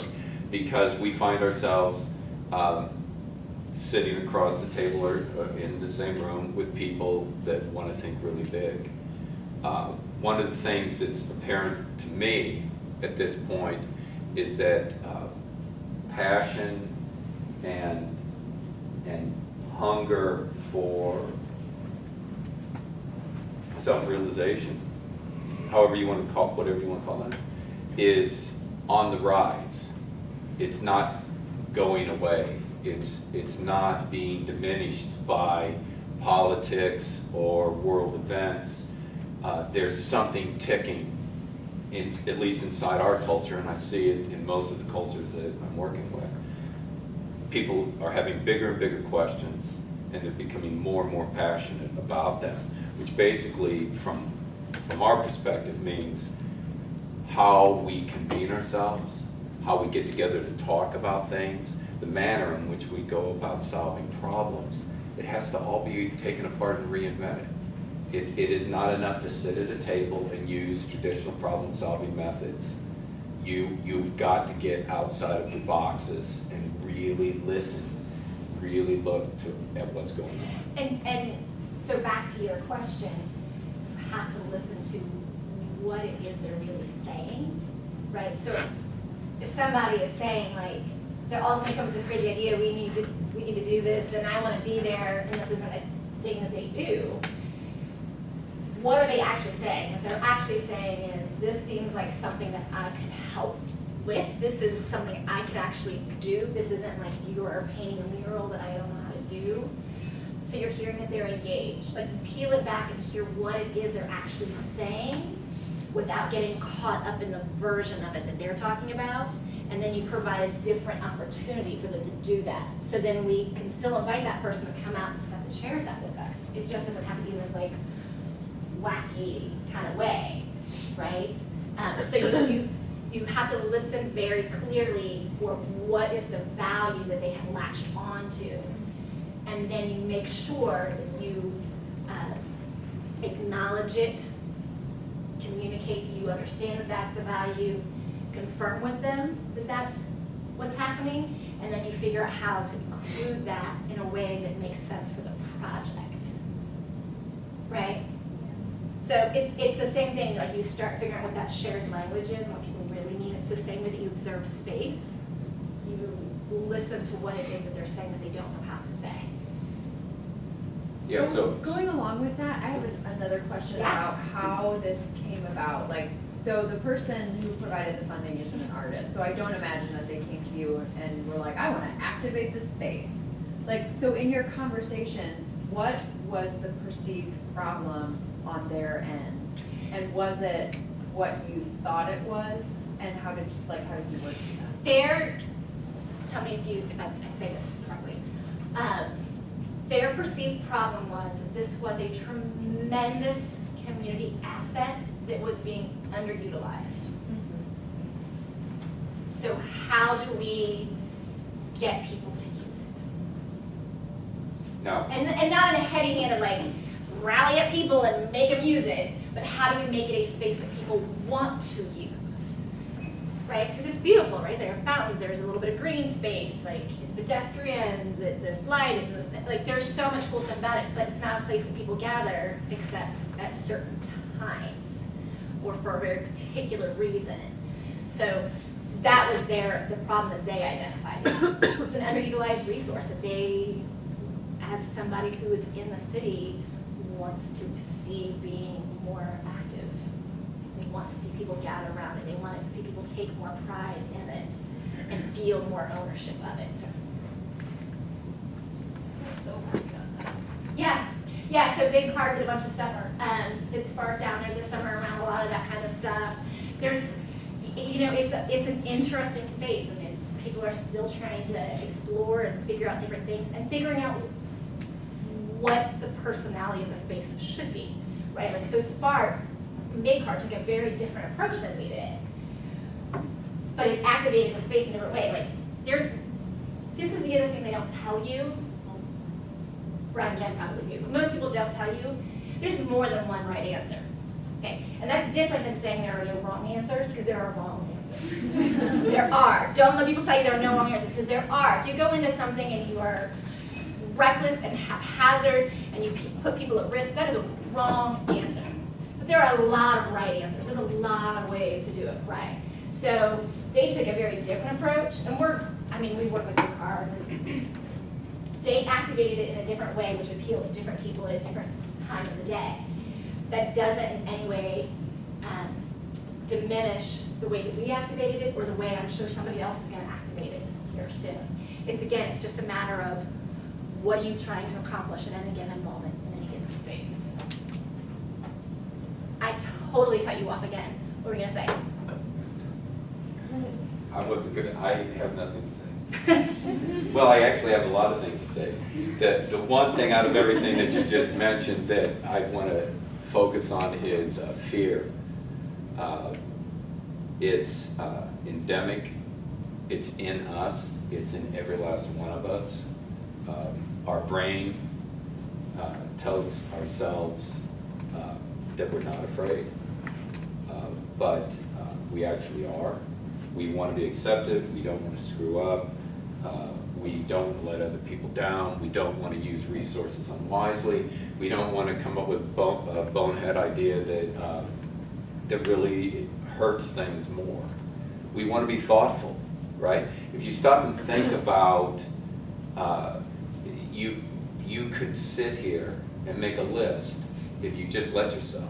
because we find ourselves sitting across the table or in the same room with people that want to think really big. One of the things that's apparent to me at this point is that passion and hunger for self-realization, however you want to call, whatever you want to call that, is on the rise. It's not going away. It's not being diminished by politics or world events. There's something ticking, at least inside our culture, and I see it in most of the cultures that I'm working with. People are having bigger and bigger questions, and they're becoming more and more passionate about them, which basically, from our perspective, means how we convene ourselves, how we get together to talk about things, the manner in which we go about solving problems. It has to all be taken apart and reinvented. It is not enough to sit at a table and use traditional problem-solving methods. You've got to get outside of the boxes and really listen, really look at what's going on. And so back to your question, you have to listen to what it is they're really saying, right? So if somebody is saying, like, they're all saying, come with this crazy idea, we need to do this, and I want to be there, and this isn't a thing that they do, what are they actually saying? What they're actually saying is, this seems like something that I could help with. This is something I could actually do. This isn't like you are painting a mural that I don't know how to do. So you're hearing that they're engaged. Like, you peel it back and hear what it is they're actually saying without getting caught up in the version of it that they're talking about. And then you provide a different opportunity for them to do that. So then we can still invite that person to come out and set the chairs up with us. It just doesn't have to be in this, like, wacky kind of way, right? So you have to listen very clearly for what is the value that they have latched onto, and then you make sure that you acknowledge it, communicate that you understand that that's the value, confirm with them that that's what's happening, and then you figure out how to include that in a way that makes sense for the project, right? So it's the same thing, like you start figuring out what that shared language is and what people really mean. It's the same way that you observe space. You listen to what it is that they're saying that they don't know how to say. Yeah, so Going along with that, I have another question Yeah. about how this came about. Like, so the person who provided the funding isn't an artist, so I don't imagine that they came to you and were like, I want to activate the space. Like, so in your conversations, what was the perceived problem on their end? And was it what you thought it was? And how did you work through that? Tell me if I say this correctly. Their perceived problem was that this was a tremendous community asset that was being underutilized. So how do we get people to use it? now, And not in a heavy-handed, like, rally up people and make them use it, but how do we make it a space that people want to use, right? Because it's beautiful, right? There are fountains, there's a little bit of green space, like it's pedestrians, there's light, it's in the, like there's so much cool stuff about it, but it's not a place that people gather except at certain times or for a very particular reason. So that was the problem that they identified. It was an underutilized resource that they, as somebody who is in the city, wants to see being more active. They want to see people gather around it. They want to see people take more pride in it and feel more ownership of it. We're still working on that. Yeah, so Big Car did a bunch of stuff, did Spark down there this summer around a lot of that kind of stuff. There's, it's an interesting space, and people are still trying to explore and figure out different things and figuring out what the personality of the space should be, right? Like, so Spark, Big Car took a very different approach than we did, but it activated the space in a different way. Like, this is the other thing they don't tell you. Brad and Jen probably do, but most people don't tell you. There's more than one right answer, okay? And that's different than saying there are no wrong answers, because there are wrong answers. There are. Don't let people tell you there are no wrong answers, because there are. If you go into something and you are reckless and haphazard and you put people at risk, that is a wrong answer. But there are a lot of right answers. There's a lot of ways to do it right. So they took a very different approach, and we work with Big Car. They activated it in a different way, which appeals to different people at a different time of the day. That doesn't in any way diminish the way that we activated it or the way I'm sure somebody else is going to activate it here soon. It's just a matter of what are you trying to accomplish at any given moment in any given space. I totally cut you off again. What were you going to say? I have nothing to say. Well, I actually have a lot of things to say. The one thing out of everything that you just mentioned that I want to focus on is fear. It's endemic. It's in us. It's in every last one of us. Our brain tells ourselves that we're not afraid, but we actually are. We want to be accepted. We don't want to screw up. We don't let other people down. We don't want to use resources unwisely. We don't want to come up with a bonehead idea that really hurts things more. We want to be thoughtful, right? If you stop and think about, you could sit here and make a list, if you just let yourself,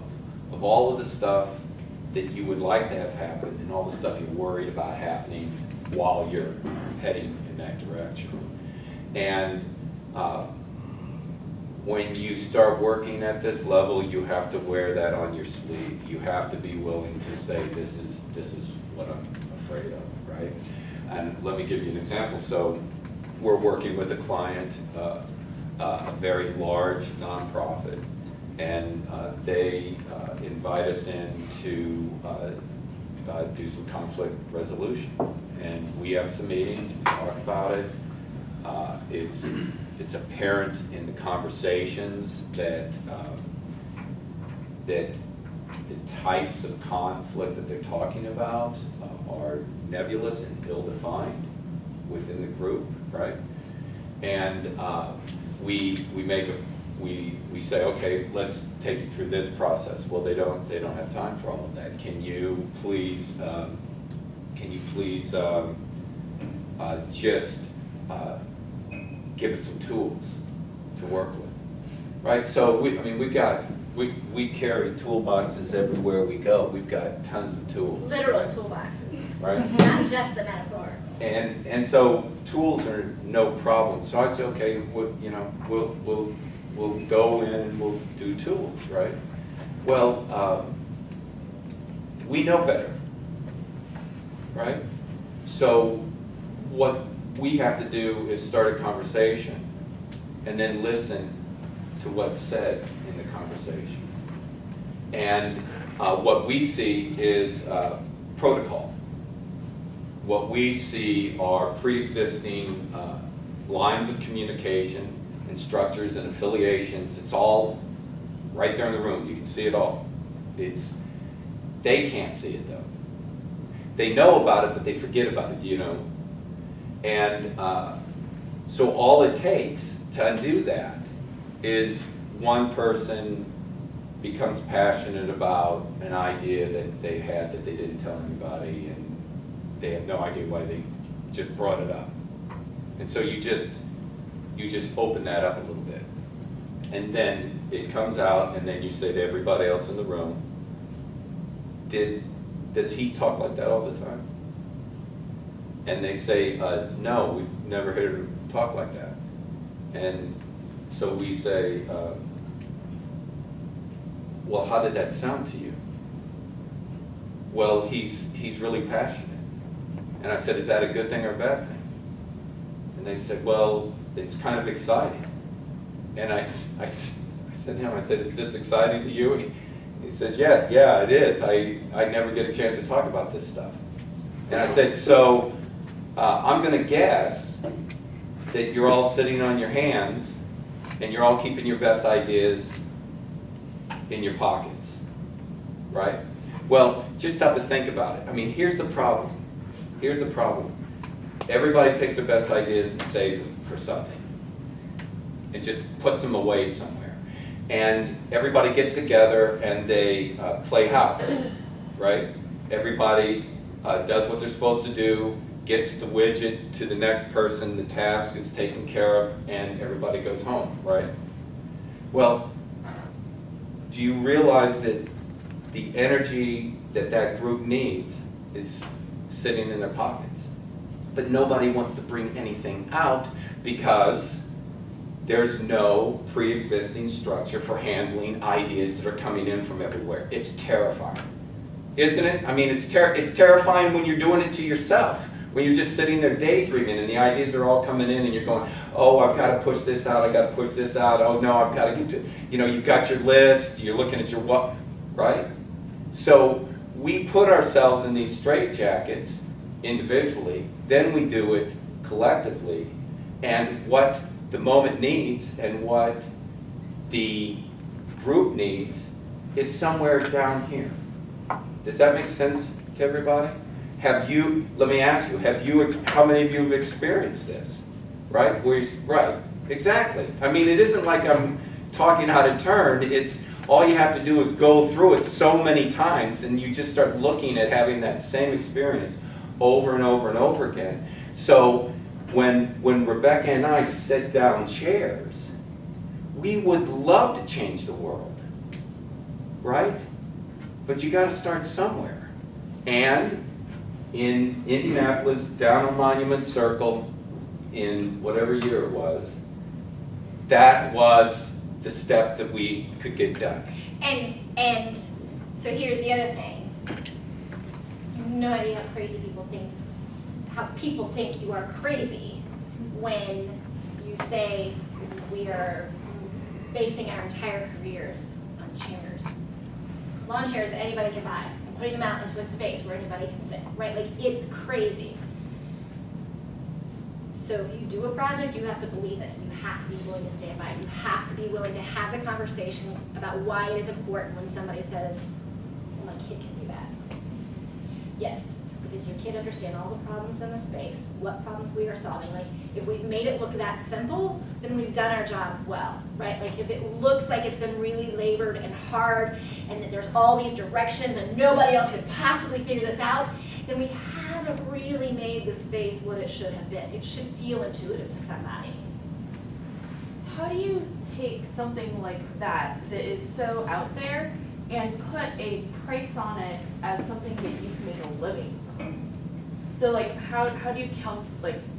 of all of the stuff that you would like to have happen and all the stuff you're worried about happening while you're heading in that direction. And when you start working at this level, you have to wear that on your sleeve. You have to be willing to say, this is what I'm afraid of, right? And let me give you an example. So we're working with a client, a very large nonprofit, and they invite us in to do some conflict resolution. And we have some meetings, we talk about it. It's apparent in the conversations that the types of conflict that they're talking about are nebulous and ill-defined within the group, right? And we say, okay, let's take you through this process. Well, they don't have time for all of that. Can you please just give us some tools to work with, right? So we carry toolboxes everywhere we go. We've got tons of tools. Literal right? toolboxes, Right? not just the metaphor. And so tools are no problem. So I say, okay, we'll go in and we'll do tools, right? Well, we know better, right? So what we have to do is start a conversation and then listen to what's said in the conversation. And what we see is protocol. What we see are pre-existing lines of communication and structures and affiliations. It's all right there in the room. You can see it all. They can't see it though. They know about it, but they forget about it, you know. And so all it takes to undo that is one person becomes passionate about an idea that they had that they didn't tell anybody, and they have no idea why they just brought it up. And so you just open that up a little bit. And then it comes out, and then you say to everybody else in the room, does he talk like that all the time? And they say, no, we've never heard him talk like that. And so we say, well, how did that sound to you? Well, he's really passionate. And I said, is that a good thing or a bad thing? And they said, well, it's kind of exciting. And I said to him, I said, is this exciting to you? And he says, yeah, it is. I never get a chance to talk about this stuff. And I said, so I'm going to guess that you're all sitting on your hands and you're all keeping your best ideas in your pockets, right? Well, just stop to think about it. I mean, here's the problem. Here's the problem. Everybody takes their best ideas and saves them for something and just puts them away somewhere. And everybody gets together and they play house, right? Everybody does what they're supposed to do, gets the widget to the next person, the task is taken care of, and everybody goes home, right? Well, do you realize that the energy that that group needs is sitting in their pockets? But nobody wants to bring anything out because there's no pre-existing structure for handling ideas that are coming in from everywhere. It's terrifying, isn't it? I mean, it's terrifying when you're doing it to yourself, when you're just sitting there daydreaming and the ideas are all coming in and you're going, oh, I've got to push this out, I've got to push this out, oh no, I've got to get to, you know, you've got your list, you're looking at your what, right? So we put ourselves in these straitjackets individually, then we do it collectively, and what the moment needs and what the group needs is somewhere down here. Does that make sense to everybody? Have you, let me ask you, how many of you have experienced this? Right? Right, exactly. I mean, it isn't like I'm talking out of turn. It's, all you have to do is go through it so many times and you just start looking at having that same experience over and over and over again. So when Rebecca and I sit down chairs, we would love to change the world, right? But you got to start somewhere. And in Indianapolis, down on Monument Circle, in whatever year it was, that was the step that we could get done. And so here's the other thing. You have no idea how people think you are crazy when you say we are basing our entire careers on chairs. Lawn chairs that anybody can buy, and putting them out into a space where anybody can sit, right? Like, it's crazy. So if you do a project, you have to believe it. You have to be willing to stand by it. You have to be willing to have the conversation about why it is important when somebody says, well, my kid can do that. Yes, because your kid understands all the problems in the space, what problems we are solving. Like, if we've made it look that simple, then we've done our job well, right? Like, if it looks like it's been really labored and hard and that there's all these directions and nobody else could possibly figure this out, then we haven't really made the space what it should have been. It should feel intuitive to somebody. How do you take something like that is so out there and put a price on it as something that you can make a living from? So like, how do you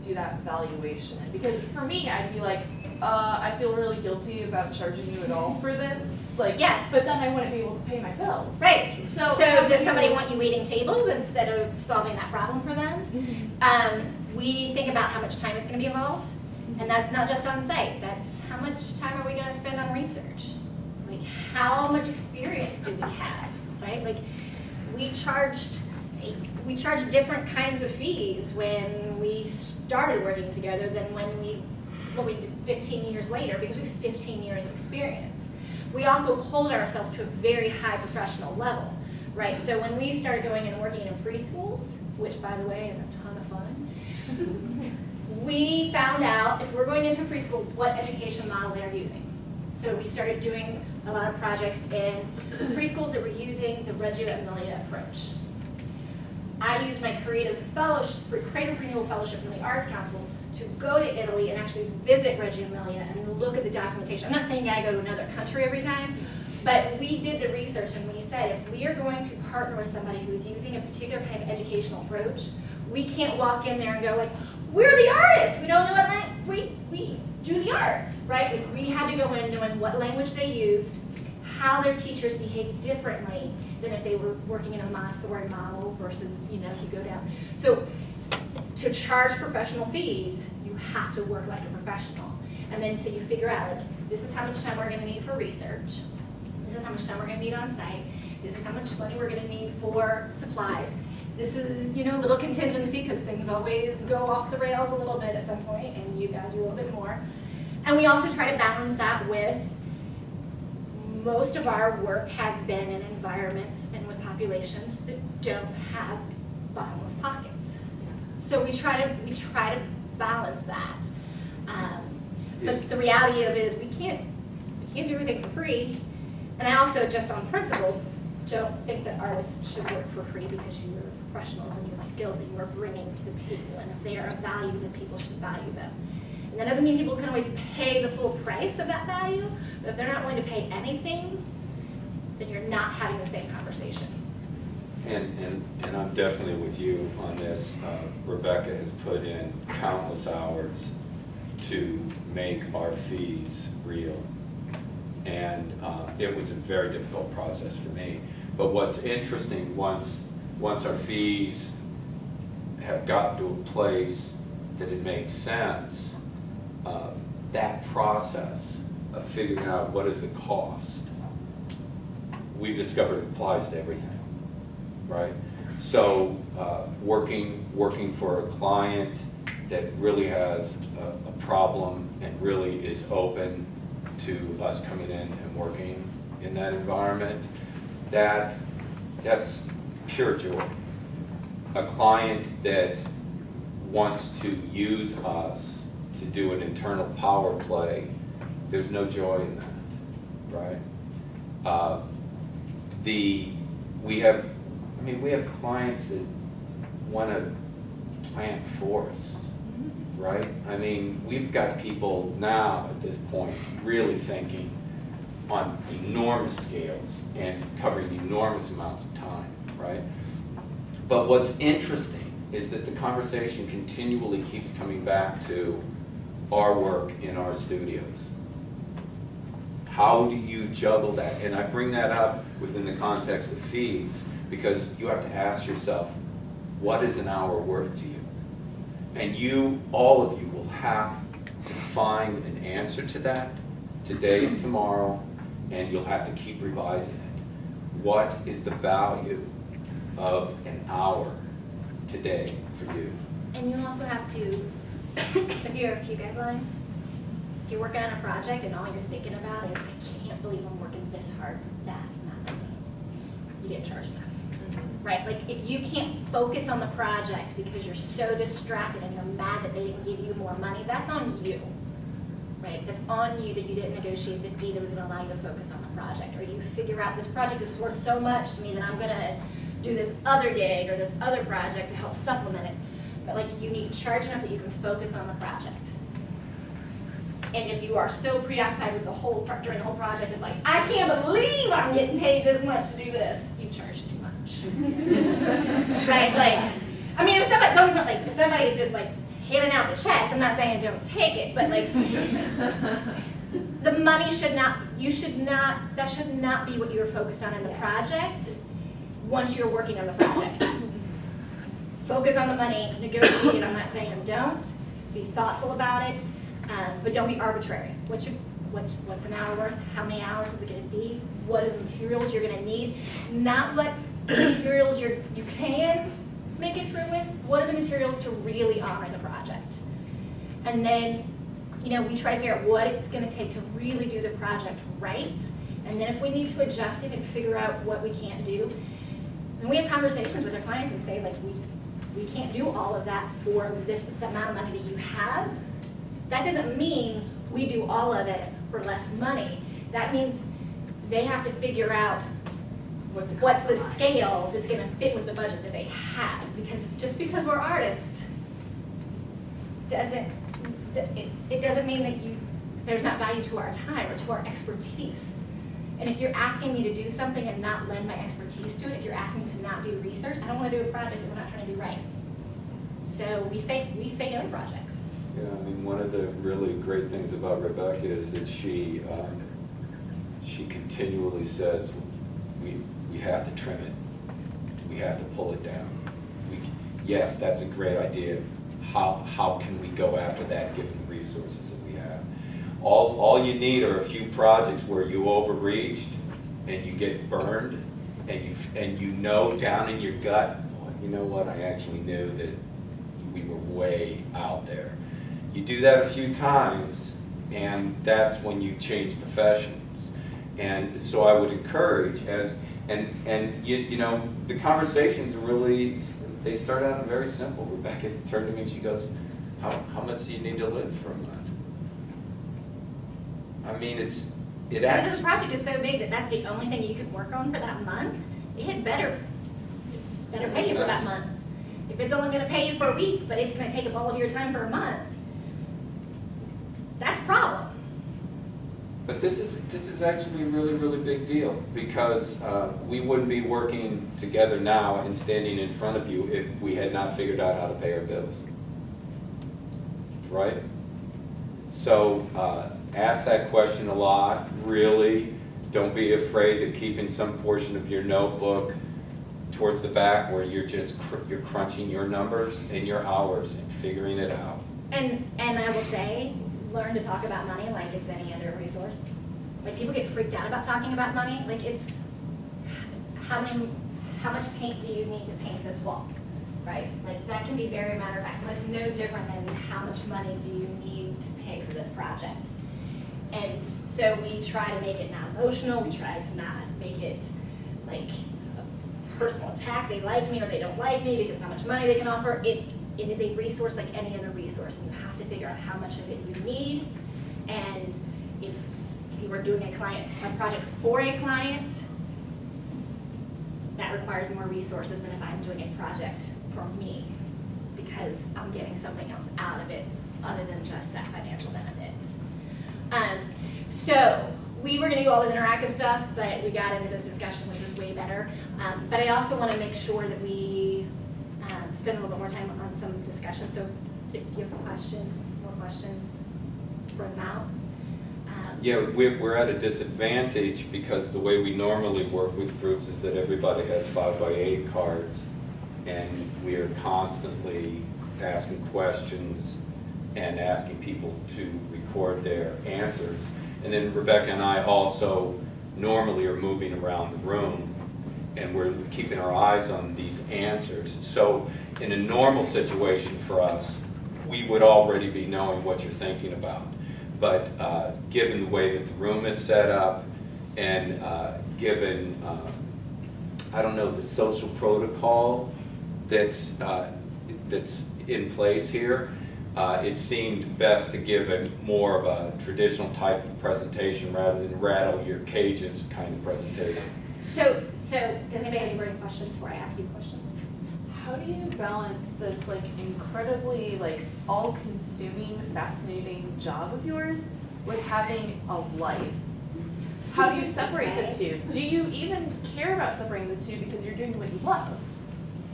do that valuation? Because for me, I'd be like, I feel really guilty about charging you at all for this. Like, Yeah. But then I wouldn't be able to pay my bills. Right. So does somebody want you waiting tables instead of solving that problem for them? We think about how much time is going to be involved, and that's not just on site. That's how much time are we going to spend on research? Like, how much experience do we have, right? Like, we charged different kinds of fees when we started working together than when we did 15 years later, because we have 15 years of experience. we also hold ourselves to a very high professional level, right? So when we started going and working in preschools, which by the way is a ton of fun, we found out if we're going into a preschool, what education model they're using. So we started doing a lot of projects in preschools that were using the Reggio Emilia approach. I used my creative renewal fellowship from the Arts Council to go to Italy and actually visit Reggio Emilia and look at the documentation. I'm not saying you gotta go to another country every time, but we did the research and we said if we are going to partner with somebody who's using a particular kind of educational approach, we can't walk in there and go like, we're the artists, we don't know what language, we do the arts, right? Like we had to go in knowing what language they used, how their teachers behaved differently than if they were working in a Montessori model versus, you know, if you go down. So to charge professional fees, you have to work like a professional. And then so you figure out, like, this is how much time we're gonna need for research. This is how much time we're gonna need on site. This is how much money we're gonna need for supplies. This is, you know, a little contingency because things always go off the rails a little bit at some point and you gotta do a little bit more. And we also try to balance that with most of our work has been in environments and with populations that don't have bottomless pockets. So we try to balance that. But the reality of it is we can't do everything for free. And I also, just on principle, don't think that artists should work for free because you're professionals and you have skills that you are bringing to the people. And if they are of value, then people should value them. And that doesn't mean people can always pay the full price of that value, but if they're not willing to pay anything, then you're not having the same conversation. And I'm definitely with you on this. Rebecca has put in countless hours to make our fees real. And it was a very difficult process for me. But what's interesting, once our fees have gotten to a place that it makes sense, that process of figuring out what is the cost, we've discovered it applies to everything, right? So working for a client that really has a problem and really is open to us coming in and working in that environment, that's pure joy. A client that wants to use us to do an internal power play, there's no joy in that, right? We have clients that want to plant forests, right? I mean, we've got people now at this point really thinking on enormous scales and covering enormous amounts of time, right? But what's interesting is that the conversation continually keeps coming back to our work in our studios. How do you juggle that? And I bring that up within the context of fees because you have to ask yourself, what is an hour worth to you? And you, all of you, will have to find an answer to that today and tomorrow, and you'll have to keep revising it. What is the value of an hour today for you? And you also have to adhere a few guidelines. If you're working on a project and all you're thinking about is, I can't believe I'm working this hard for that amount of money, you didn't charge enough. Right? Like if you can't focus on the project because you're so distracted and you're mad that they didn't give you more money, that's on you. Right? That's on you that you didn't negotiate the fee that was going to allow you to focus on the project. Or you figure out this project is worth so much to me that I'm going to do this other gig or this other project to help supplement it. But like you need to charge enough that you can focus on the project. And if you are so preoccupied with during the whole project of like, I can't believe I'm getting paid this much to do this, you charge too much. Right? Like, I mean, if somebody is just like handing out the checks, I'm not saying don't take it, but like, the money that should not be what you're focused on in the project once you're working on the project. Focus on the money, negotiate, I'm not saying don't, be thoughtful about it, but don't be arbitrary. What's an hour worth? How many hours is it going to be? What are the materials you're going to need? Not what materials you can make it through with. What are the materials to really honor the project? And then, we try to figure out what it's going to take to really do the project right, And then if we need to adjust it and figure out what we can't do, and we have conversations with our clients and say, like, we can't do all of that for this the amount of money that you have. That doesn't mean we do all of it for less money. That means they have to figure out what's the scale that's gonna fit with the budget that they have. Because just because we're artists, it doesn't mean that there's not value to our time or to our expertise. And if you're asking me to do something and not lend my expertise to it, if you're asking me to not do research, I don't want to do a project that we're not trying to do right. So we say no to projects. Yeah, I mean, one of the really great things about Rebecca is that she continually says, we have to trim it. We have to pull it down. Yes, that's a great idea. How can we go after that given the resources that we have? All you need are a few projects where you overreached and you get burned and you know down in your gut, oh, you know what, I actually knew that we were way out there. You do that a few times and that's when you change professions. And so I would encourage you know, the conversations are really, they start out very simple. Rebecca turned to me and she goes, how much do you need to live for a month? I mean, If the project is so big that that's the only thing you can work on for that month, it better pay you for that month. If it's only gonna pay you for a week, but it's gonna take up all of your time for a month, that's a problem. But this is actually a really, really big deal because we wouldn't be working together now and standing in front of you if we had not figured out how to pay our bills. Right? So ask that question a lot, really. Don't be afraid of keeping some portion of your notebook towards the back where you're crunching your numbers and your hours and figuring it out. And I will say, learn to talk about money like it's any other resource. Like people get freaked out about talking about money. Like it's how much paint do you need to paint this wall, right? Like that can be very matter of fact, but it's no different than how much money do you need to pay for this project. And so we try to make it not emotional. We try to not make it like a personal attack. They like me or they don't like me because of how much money they can offer. It is a resource like any other resource, and you have to figure out how much of it you need. And if you are doing a project for a client, that requires more resources than if I'm doing a project for me, because I'm getting something else out of it other than just that financial benefit. So we were going to do all this interactive stuff, but we got into this discussion, which is way better. But I also want to make sure that we spend a little bit more time on some discussion. So if you have more questions, bring them out. Yeah, we're at a disadvantage because the way we normally work with groups is that everybody has 5x8 cards, and we are constantly asking questions and asking people to record their answers. And then Rebecca and I also normally are moving around the room and we're keeping our eyes on these answers. So in a normal situation for us, we would already be knowing what you're thinking about. But given the way that the room is set up and given, I don't know, the social protocol that's in place here, it seemed best to give it more of a traditional type of presentation rather than rattle your cages kind of presentation. So does anybody have any burning questions before I ask you a question? How do you balance this like incredibly like all-consuming, fascinating job of yours with having a life? How do you separate the two? Do you even care about separating the two because you're doing what you love?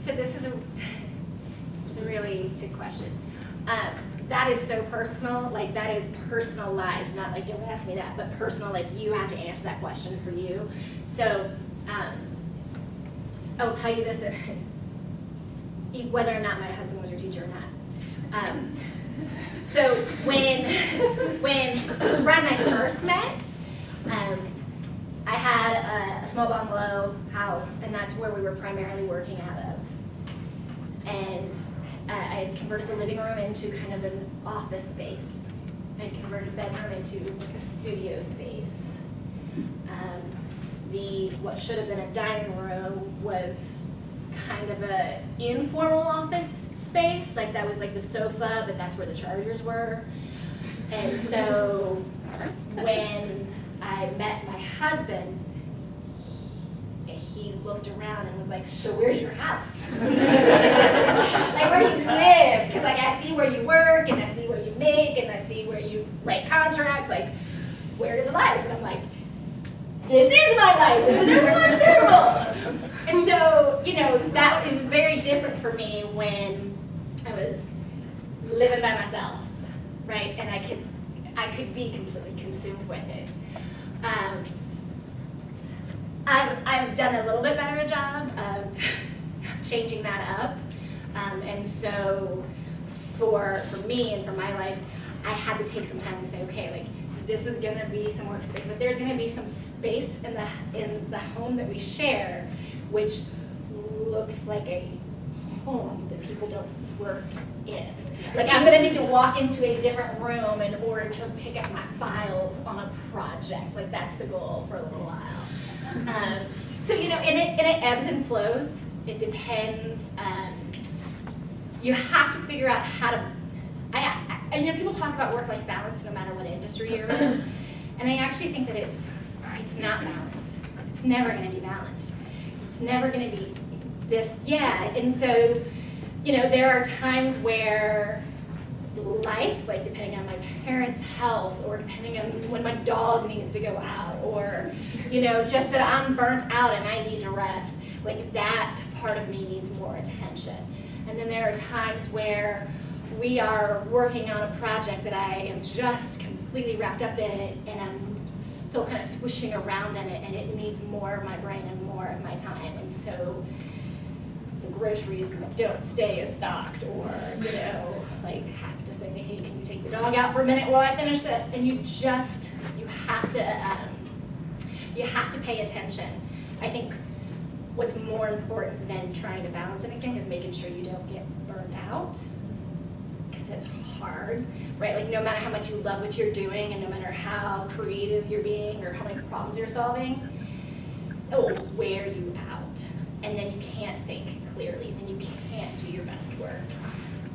So this is a really good question. That is so personal, like that is personalized, not like, don't ask me that, but personal, like you have to answer that question for you. So I will tell you this, whether or not my husband was your teacher or not. So when Brad and I first met, I had a small bungalow house, and that's where we were primarily working out of. And I had converted the living room into kind of an office space. I had converted the bedroom into like a studio space. What should have been a dining room was kind of a informal office space. Like that was like the sofa, but that's where the chargers were. And so when I met my husband, he looked around and was like, so where's your house? Like, where do you live? Because like I see where you work, and I see where you make, and I see where you write contracts. Like, where does it live? And I'm like, this is my life, isn't it wonderful? And so, you know, that is very different for me when I was living by myself, right? And I could be completely consumed with it. I've done a little bit better job of changing that up. And so for me and for my life, I had to take some time to say, okay, like, this is gonna be some workspace, but there's gonna be some space in the home that we share, which looks like a home that people don't work in. Like, I'm gonna need to walk into a different room in order to pick up my files on a project. Like, that's the goal for a little while. So, you know, and it ebbs and flows. It depends. You have to figure out how to, you know, people talk about work-life balance no matter what industry you're in, and I actually think that it's not balanced. It's never going to be balanced. It's never going to be this, yeah. And so, you know, there are times where life, like depending on my parents' health, or depending on when my dog needs to go out, or, you know, just that I'm burnt out and I need to rest, like that part of me needs more attention. And then there are times where we are working on a project that I am just completely wrapped up in it, and I'm still kind of swishing around in it, and it needs more of my brain and more of my time. And so the groceries don't stay as stocked, or, you know, like have to say, hey, can you take the dog out for a minute while I finish this? And you have to pay attention. I think what's more important than trying to balance anything is making sure you don't get burned out. It's hard, right? Like, no matter how much you love what you're doing, and no matter how creative you're being, or how many problems you're solving, it will wear you out. And then you can't think clearly, and you can't do your best work,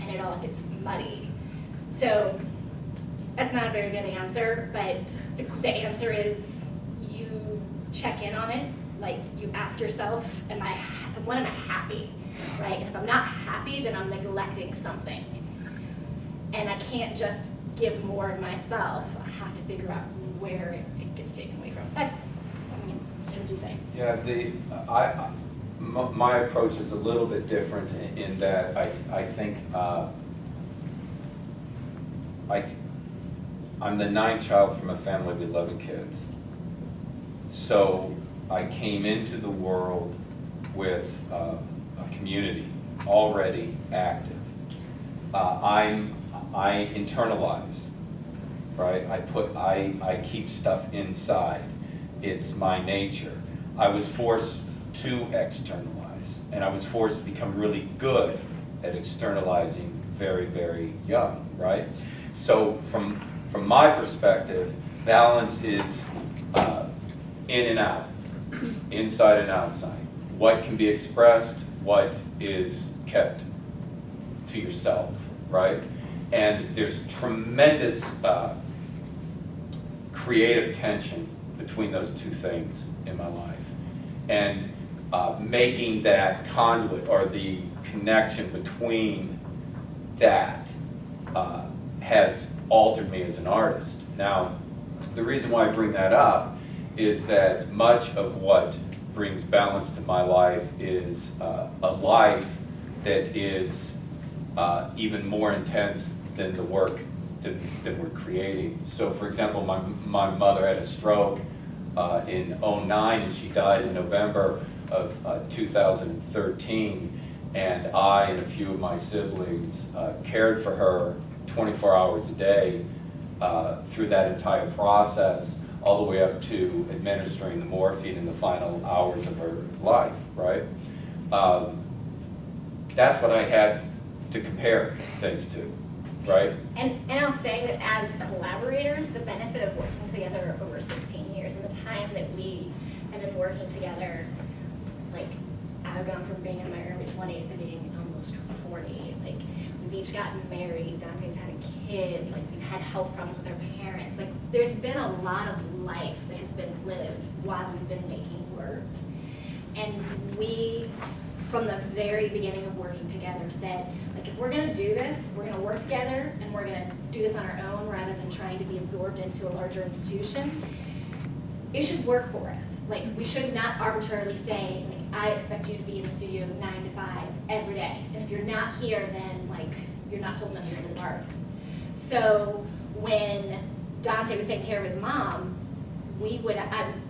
and it all gets muddy. So that's not a very good answer, but the answer is you check in on it. Like, you ask yourself, when am I happy, right? And if I'm not happy, then I'm neglecting something. And I can't just give more of myself. I have to figure out where it gets taken away from. That's, I mean, what would you say? Yeah, my approach is a little bit different in that I think I'm the ninth child from a family of 11 kids. So I came into the world with a community already active. I internalize, right? I keep stuff inside. It's my nature. I was forced to externalize, and I was forced to become really good at externalizing very, very young, right? So from my perspective, balance is in and out, inside and outside. What can be expressed, what is kept to yourself, right? And there's tremendous creative tension between those two things in my life. And making that conduit, or the connection between that, has altered me as an artist. Now, the reason why I bring that up is that much of what brings balance to my life is a life that is even more intense than the work that we're creating. So, for example, my mother had a stroke in 2009, and she died in November of 2013, and I and a few of my siblings cared for her 24 hours a day through that entire process, all the way up to administering the morphine in the final hours of her life, right? That's what I had to compare things to, right? And I'll say that as collaborators, the benefit of working together over 16 years and the time that we have been working together, like, I've gone from being in my early 20s to being almost 40. Like, we've each gotten married. Dante's had a kid. Like, we've had health problems with our parents. Like, there's been a lot of life that has been lived while we've been making work. And we, from the very beginning of working together, said, like, if we're gonna do this, we're gonna work together, and we're gonna do this on our own rather than trying to be absorbed into a larger institution, it should work for us. Like, we should not arbitrarily say, like, I expect you to be in the studio 9 to 5 every day. And if you're not here, then, like, you're not holding up your end of the bargain. So when Dante was taking care of his mom, I'm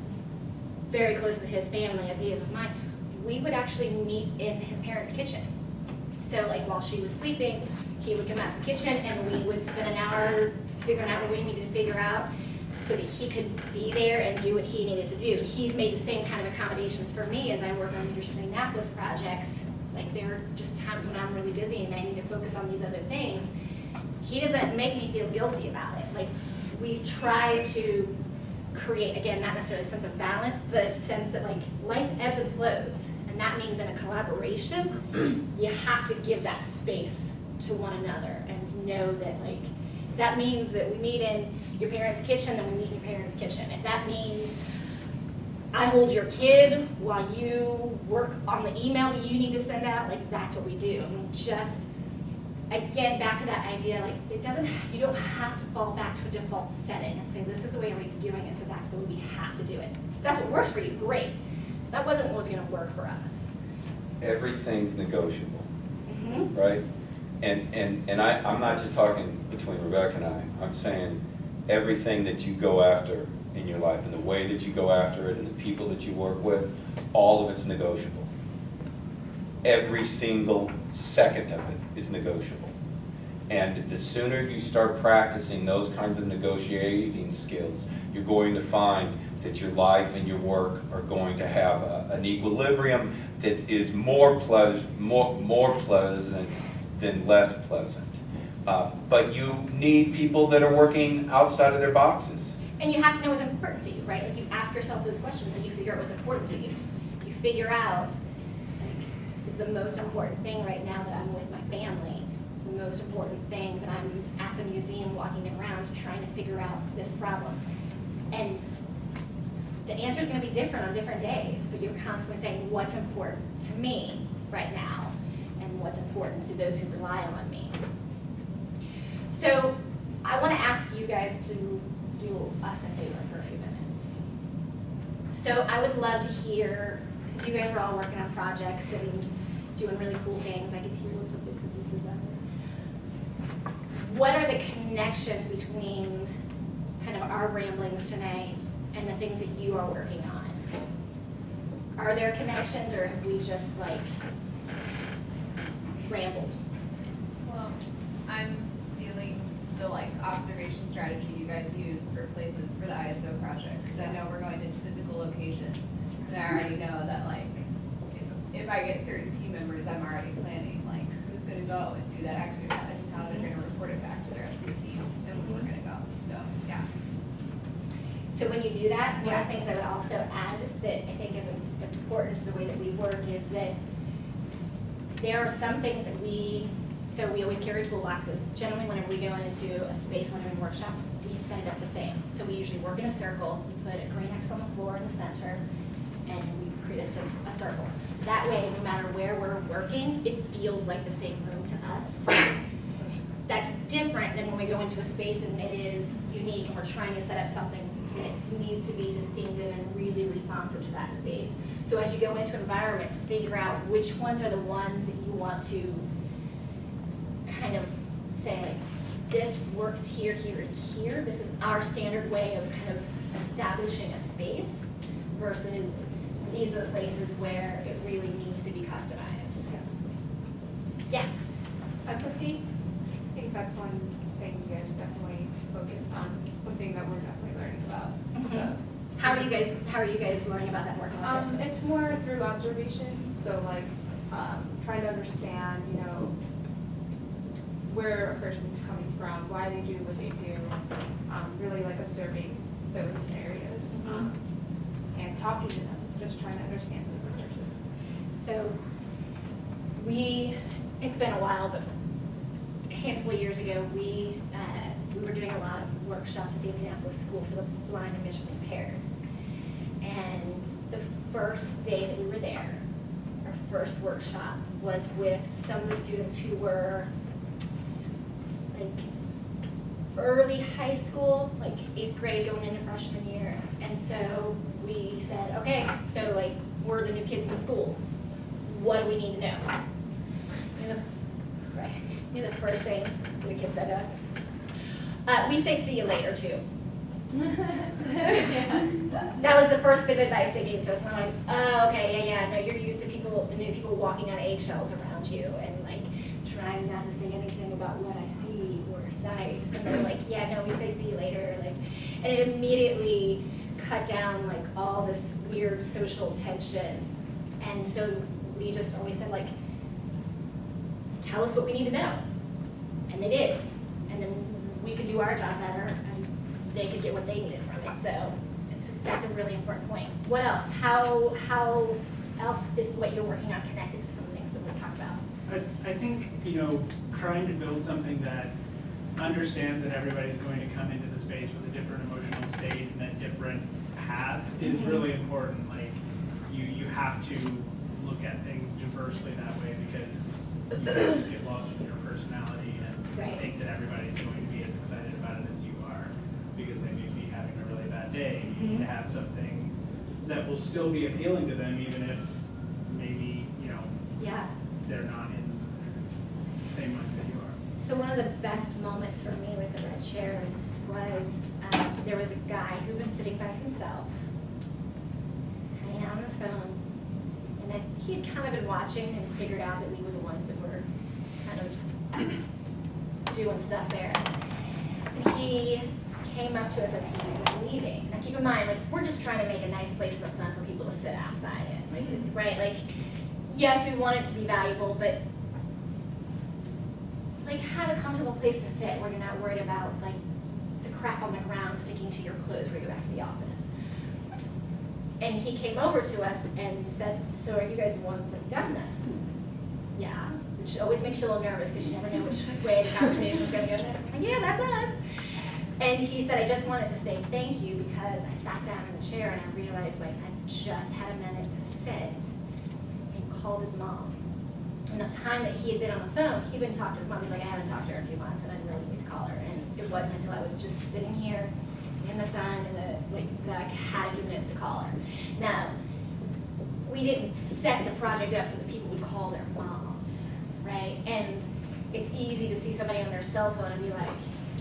very close with his family as he is with mine, we would actually meet in his parents' kitchen. So, like, while she was sleeping, he would come out of the kitchen and we would spend an hour figuring out what we needed to figure out so that he could be there and do what he needed to do. He's made the same kind of accommodations for me as I work on leadership in Indianapolis projects. Like, there are just times when I'm really busy and I need to focus on these other things. He doesn't make me feel guilty about it. Like, we try to create, again, not necessarily a sense of balance, but a sense that, like, life ebbs and flows. And that means in a collaboration, you have to give that space to one another and know that, like, that means that we meet in your parents' kitchen, then we meet in your parents' kitchen. If that means I hold your kid while you work on the email that you need to send out, like, that's what we do. And just, again, back to that idea, like, you don't have to fall back to a default setting and say, this is the way everybody's doing it, so that's the way we have to do it. If that's what works for you, great. That wasn't what was gonna work for us. Everything's negotiable, Mm-hmm. right? And I'm not just talking between Rebecca and I'm saying everything that you go after in your life and the way that you go after it and the people that you work with, all of it's negotiable. Every single second of it is negotiable. And the sooner you start practicing those kinds of negotiating skills, you're going to find that your life and your work are going to have an equilibrium that is more pleasant than less pleasant. But you need people that are working outside of their boxes. And you have to know what's important to you, right? Like, you ask yourself those questions and you figure out what's important to you. You figure out, like, is the most important thing right now that I'm with my family? Is the most important thing that I'm at the museum walking around trying to figure out this problem? And the answer is going to be different on different days, but you're constantly saying what's important to me right now and what's important to those who rely on me. So I want to ask you guys to do us a favor for a few minutes. So I would love to hear, because you guys are all working on projects and doing really cool things. I get to hear lots of bits and pieces of it. What are the connections between kind of our ramblings tonight and the things that you are working on? Are there connections, or have we just, like, rambled? Well, I'm stealing the, like, observation strategy you guys use for places for the ISO project, because I know we're going into physical locations, and I already know that, like, if I get certain team members, I'm already planning, like, who's gonna go and do that exercise and how they're gonna report it back to the rest of the team, and when we're gonna go, so, yeah. So when you do that, one of the things I would also add that I think is important to the way that we work is that there are some things that we always carry toolboxes. Generally, whenever we go into a space learning workshop, we set it up the same. So we usually work in a circle, we put a green X on the floor in the center, and we create a circle. That way, no matter where we're working, it feels like the same room to us. That's different than when we go into a space and it is unique and we're trying to set up something that needs to be distinctive and really responsive to that space. So as you go into environments, figure out which ones are the ones that you want to kind of say, like, this works here, here, and here. This is our standard way of kind of establishing a space versus these are the places where it really needs to be customized. Yeah. Empathy, I think that's one thing you guys are definitely focused on, something that we're definitely learning about. So, How are you guys learning about that and working with it? it's more through observation, so like trying to understand, you know, where a person's coming from, why they do what they do, really like observing those areas. talking to them, just trying to understand them as a person. So it's been a while, but a handful of years ago, we were doing a lot of workshops at the Indianapolis School for the Blind and Visually Impaired. And the first day that we were there, our first workshop was with some of the students who were like early high school, like 8th grade going into freshman year. And so we said, okay, so like we're the new kids in the school. What do we need to know? The first thing the kids said to us, we say see you later too. That was the first bit of advice they gave to us. We're like, oh, okay, yeah, no, you're used to the new people walking on eggshells around you and like trying not to say anything about what I see or sight. And they're like, yeah, no, we say see you later. Like, and it immediately cut down like all this weird social tension. And so we just always said like, tell us what we need to know. And they did. And then we could do our job better and they could get what they needed from it. So that's a really important point. What else? How else is what you're working on connected to some of the things that we talked about? I think, trying to build something that understands that everybody's going to come into the space with a different emotional state and a different path is really important. Like, you have to look at things diversely that way because you can't just get lost in your personality and think that everybody's going to be as excited about it as you are because they may be having a really bad day. You need to have something that will still be appealing to them even if maybe, they're not in the same mindset you are. So one of the best moments for me with the red chairs was there was a guy who'd been sitting by himself, hanging out on his phone, and then he had kind of been watching and figured out that we were the ones that were kind of doing stuff there. And he came up to us as he was leaving. Now keep in mind, like, we're just trying to make a nice place in the sun for people to sit outside in, like, right? Like, yes, we want it to be valuable, but like have a comfortable place to sit where you're not worried about like the crap on the ground sticking to your clothes when you go back to the office. And he came over to us and said, so are you guys the ones that have done this? Yeah, which always makes you a little nervous because you never know which way the conversation is going to go next. Like, yeah, that's us. And he said, I just wanted to say thank you because I sat down in the chair and I realized like I just had a minute to sit and called his mom. And the time that he had been on the phone, he'd been talking to his mom. He's like, I haven't talked to her in a few months and I really need to call her. And it wasn't until I was just sitting here in the sun and that I had a few minutes to call her. Now, we didn't set the project up so that people would call their moms, right? And it's easy to see somebody on their cell phone and be like,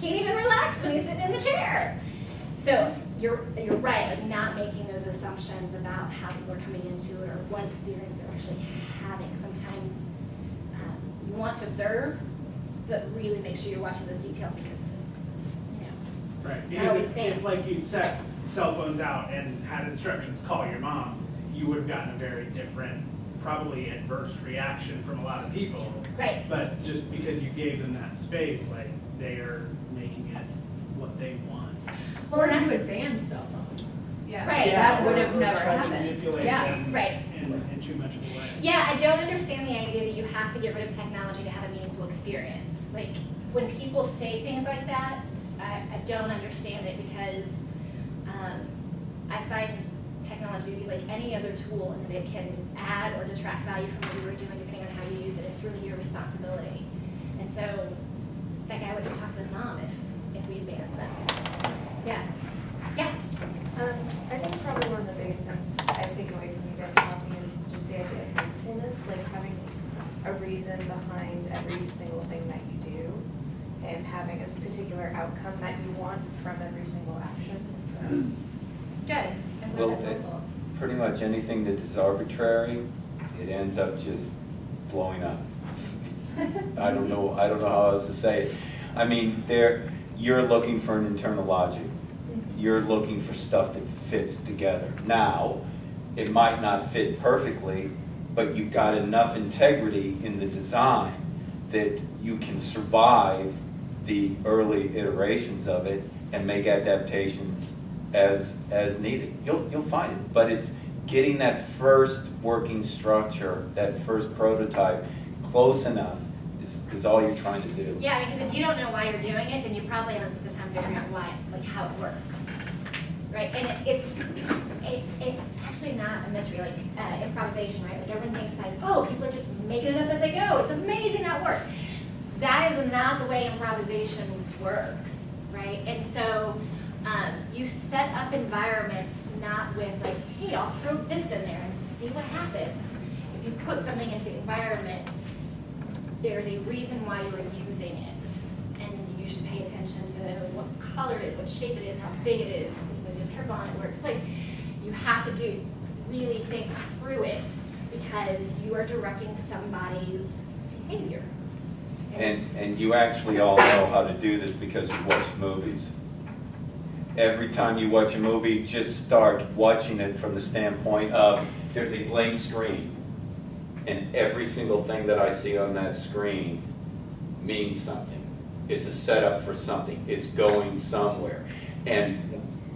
can't even relax when he's sitting in the chair. So you're right, like not making those assumptions about how people are coming into it or what experience they're actually having. Sometimes you want to observe, but really make sure you're watching those details because, Right, I always because say- if like you'd set cell phones out and had instructions, call your mom, you would have gotten a very different, probably adverse reaction from a lot of people. right. But just because you gave them that space, like they are making it what they want. Well, and you that's would ban cell phones. Yeah. Right. That would have or never try to happened. manipulate Yeah, them right. in too much of a way. Yeah, I don't understand the idea that you have to get rid of technology to have a meaningful experience. Like, when people say things like that, I don't understand it because I find technology to be like any other tool and that it can add or detract value from what you were doing depending on how you use it. It's really your responsibility. And so that guy would have talked to his mom if we had banned them. Yeah. Yeah. I think probably one of the biggest things I take away from you guys talking is just the idea of mindfulness, like having a reason behind every single thing that you do and having a particular outcome that you want from every single action. Good. I'm glad Well, that's helpful. pretty much anything that is arbitrary, it ends up just blowing up. I don't know how else to say it. I mean, you're looking for an internal logic. You're looking for stuff that fits together. Now, it might not fit perfectly, but you've got enough integrity in the design that you can survive the early iterations of it and make adaptations as needed. You'll find it, but it's getting that first working structure, that first prototype close enough is all you're trying to do. Yeah, because if you don't know why you're doing it, then you probably haven't spent the time figuring out why, like how it works, right? And it's actually not a mystery, like improvisation, right? Like everyone thinks like, oh, people are just making it up as they go. It's amazing that works. That is not the way improvisation works, right? And so you set up environments not with like, hey, I'll throw this in there and see what happens. If you put something in the environment, there's a reason why you're using it. And you should pay attention to what color it is, what shape it is, how big it is, is there a trip on it, where it's placed. You have to really think through it because you are directing somebody's behavior. And you actually all know how to do this because you watch movies. Every time you watch a movie, just start watching it from the standpoint of there's a blank screen. And every single thing that I see on that screen means something. It's a setup for something. It's going somewhere. And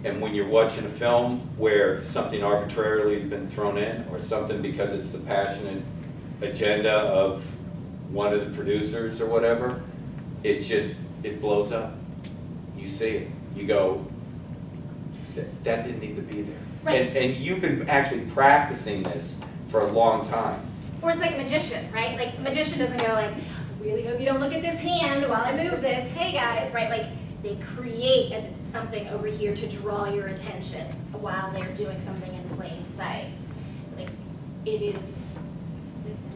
when you're watching a film where something arbitrarily has been thrown in, or something because it's the passionate agenda of one of the producers or whatever, it blows up. You see it. You go, that didn't need to be there. Right. And you've been actually practicing this for a long time. Or it's like a magician, right? Like a magician doesn't go like, I really hope you don't look at this hand while I move this. Hey guys, right? Like they create something over here to draw your attention while they're doing something in plain sight. Like it is,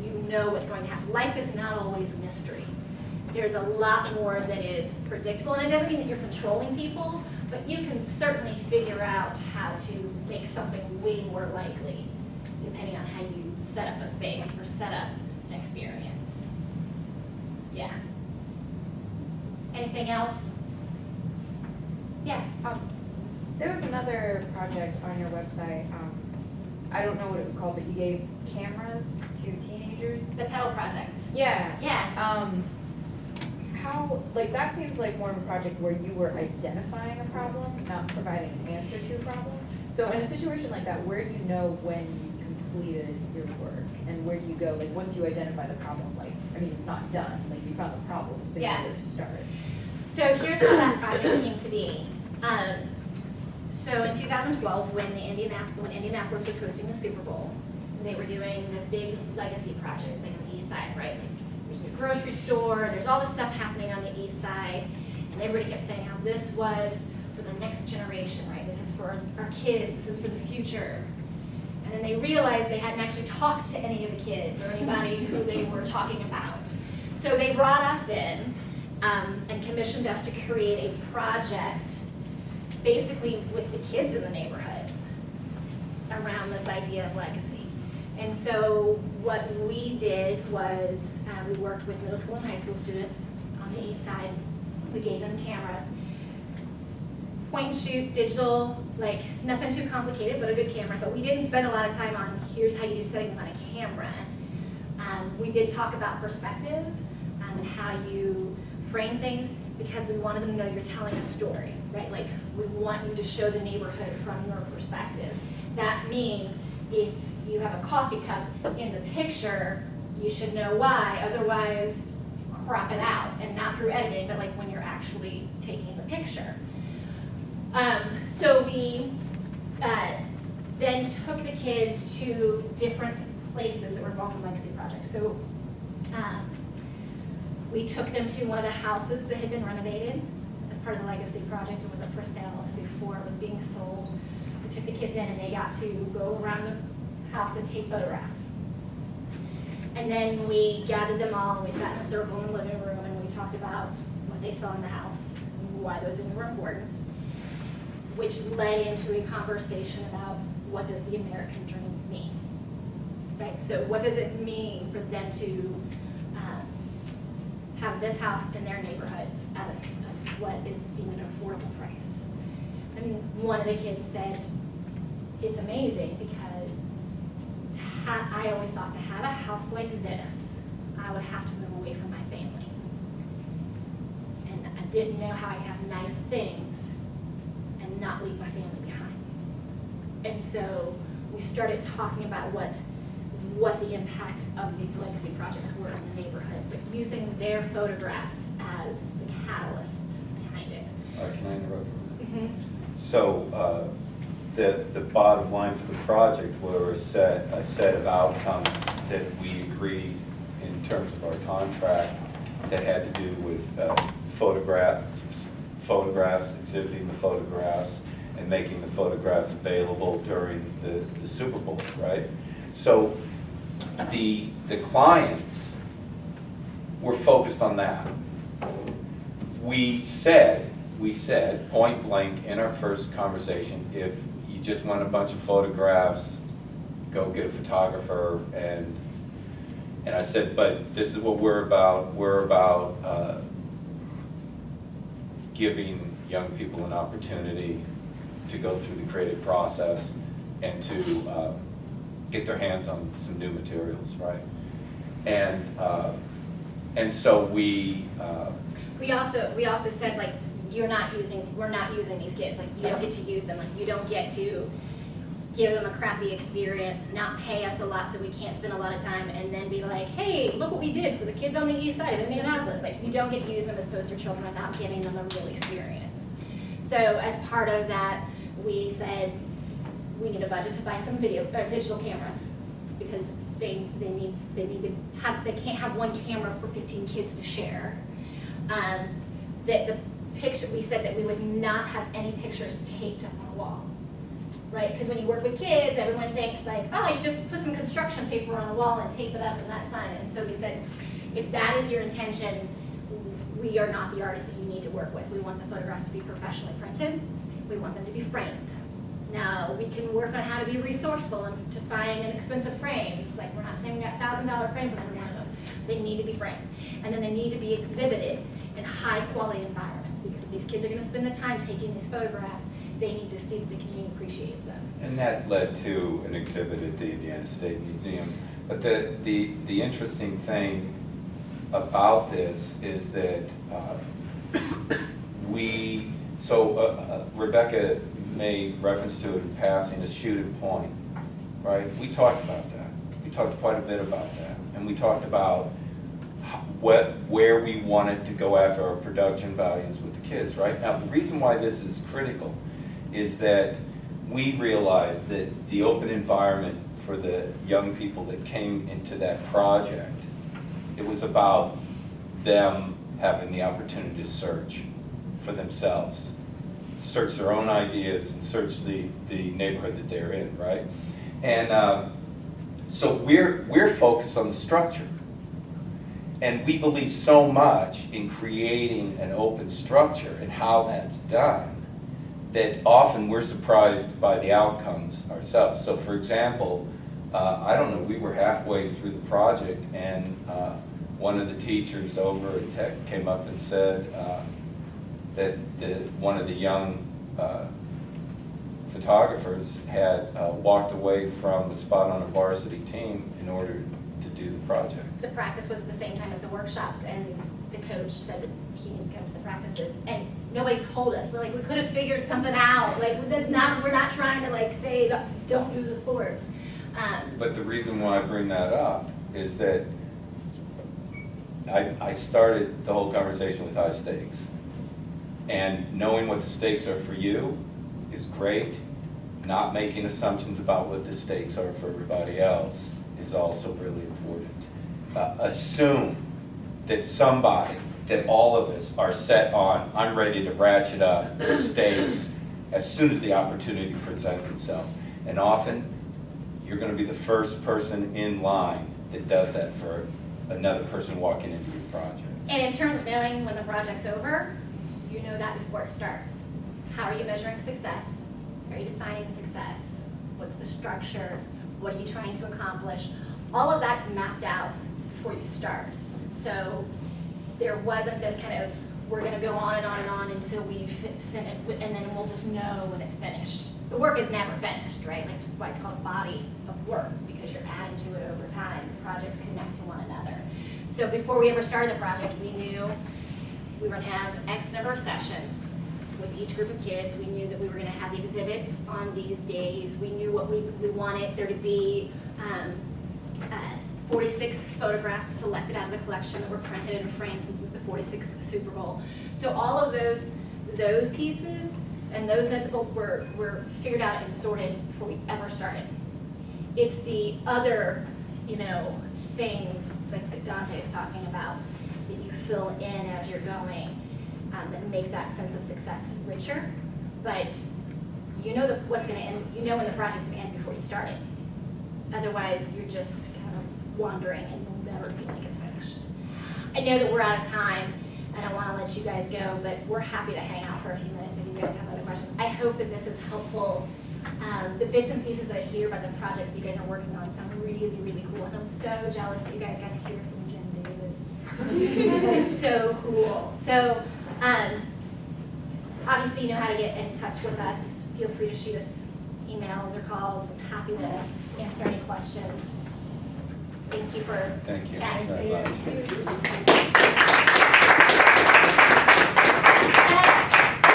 you know what's going to happen. Life is not always a mystery. There's a lot more that is predictable, and it doesn't mean that you're controlling people, but you can certainly figure out how to make something way more likely depending on how you set up a space or set up an experience. Yeah. Anything else? Yeah. There was another project on your website, I don't know what it was called, but you gave cameras to teenagers. The pedal project. Yeah. Yeah. How, like, that seems like more of a project where you were identifying a problem, not providing an answer to a problem. So in a situation like that, where do you know when you completed your work? And where do you go, like, once you identify the problem, like, I mean, it's not done, like, you found the problem, so you know where to start. So here's how that project came to be. So in 2012, when Indianapolis was hosting the Super Bowl, they were doing this big legacy project, like on the east side, right? Like, there's a new grocery store, there's all this stuff happening on the east side, and everybody kept saying how this was for the next generation, right? This is for our kids, this is for the future. And then they realized they hadn't actually talked to any of the kids or anybody who they were talking about. So they brought us in and commissioned us to create a project basically with the kids in the neighborhood around this idea of legacy. And so what we did was we worked with middle school and high school students on the east side. We gave them cameras, point and shoot, digital, like nothing too complicated, but a good camera. But we didn't spend a lot of time on here's how you do settings on a camera. We did talk about perspective and how you frame things because we wanted them to know you're telling a story, right? Like we want you to show the neighborhood from your perspective. That means if you have a coffee cup in the picture, you should know why, otherwise crop it out, and not through editing, but like when you're actually taking the picture. So we then took the kids to different places that were involved in legacy projects. So we took them to one of the houses that had been renovated as part of the legacy project. It was up for sale before it was being sold. We took the kids in and they got to go around the house and take photographs. And then we gathered them all and we sat in a circle in the living room and we talked about what they saw in the house, and why those things were important, which led into a conversation about what does the American dream mean, right? So what does it mean for them to have this house in their neighborhood at what is deemed an affordable price? And one of the kids said, it's amazing because I always thought to have a house like this, I would have to move away from my family. And I didn't know how I could have nice things and not leave my family behind. And so we started talking about what the impact of these legacy projects were in the neighborhood, but using their photographs as the catalyst behind it. Can I interrupt? Mm-hmm. So, the bottom line for the project were a set of outcomes that we agreed in terms of our contract that had to do with photographs, exhibiting the photographs, and making the photographs available during the Super Bowl, right? So the clients were focused on that. We said point blank in our first conversation, if you just want a bunch of photographs, go get a photographer. And I said, but this is what we're about. We're about giving young people an opportunity to go through the creative process and to get their hands on some new materials, right? And so we also said, like, we're not using these kids, like, you don't get to use them, like, you don't get to give them a crappy experience, not pay us a lot so we can't spend a lot of time, and then be like, hey, look what we did for the kids on the east side of Indianapolis. Like, you don't get to use them as poster children without giving them a real experience. So as part of that, we said we need a budget to buy some digital cameras, because they can't have one camera for 15 kids to share. We said that we would not have any pictures taped up on a wall, right? Because when you work with kids, everyone thinks like, oh, you just put some construction paper on a wall and tape it up and that's fine. And so we said, if that is your intention, we are not the artists that you need to work with. We want the photographs to be professionally printed. We want them to be framed. Now, we can work on how to be resourceful and to find inexpensive frames. Like, we're not saying we got $1,000 frames on every one of them. They need to be framed. And then they need to be exhibited in high-quality environments, because if these kids are going to spend the time taking these photographs, they need to see that the community appreciates them. And that led to an exhibit at the Indiana State Museum. But the interesting thing about this is that Rebecca made reference to it in passing, a shooting point, right? We talked about that. We talked quite a bit about that. And we talked about where we wanted to go after our production values with the kids, right? Now, the reason why this is critical is that we realized that the open environment for the young people that came into that project, it was about them having the opportunity to search for themselves, search their own ideas, and search the neighborhood that they're in, right? And so we're focused on the structure. And we believe so much in creating an open structure and how that's done that often we're surprised by the outcomes ourselves. So for example, I don't know, we were halfway through the project and one of the teachers over at Tech came up and said that one of the young photographers had walked away from a spot on a varsity team in order to do the project. The practice was at the same time as the workshops, and the coach said that he needed to come to the practices, and nobody told us. We're like, we could have figured something out. Like, that's not, we're not trying to like say don't do the sports. But the reason why I bring that up is that I started the whole conversation with high stakes. And knowing what the stakes are for you is great. Not making assumptions about what the stakes are for everybody else is also really important. Assume that all of us are set on, I'm ready to ratchet up the stakes as soon as the opportunity presents itself. And often, you're going to be the first person in line that does that for another person walking into your project. And in terms of knowing when the project's over, you know that before it starts. How are you measuring success? How are you defining success? What's the structure? What are you trying to accomplish? All of that's mapped out before you start. So there wasn't this kind of, we're going to go on and on and on until we finish, and then we'll just know when it's finished. The work is never finished, right? That's why it's called a body of work, because you're adding to it over time. The projects connect to one another. So before we ever started the project, we knew we were going to have X number of sessions. with each group of kids. We knew that we were gonna have the exhibits on these days. We knew what we wanted there to be. 46 photographs selected out of the collection that were printed in a frame since it was the 46th Super Bowl. So all of those pieces and those principles were figured out and sorted before we ever started. It's the other, things that Dante is talking about that you fill in as you're going that make that sense of success richer. But you know what's going to end. You know when the project's going to end before you start it. Otherwise, you're just kind of wandering and you'll never feel like it's finished. I know that we're out of time, and I want to let you guys go, but we're happy to hang out for a few minutes if you guys have other questions. I hope that this is helpful. The bits and pieces that I hear about the projects you guys are working on sound really, really cool, and I'm so jealous that you guys got to hear from Jim Davis. That is so cool. So, obviously you know how to get in touch with us. Feel free to shoot us emails or calls. I'm happy to answer any questions. Thank you for Thank you chatting. very much.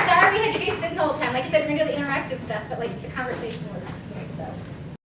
Sorry we had to do signal time. Like I said, we're gonna do the interactive stuff, but like the conversation was good, so.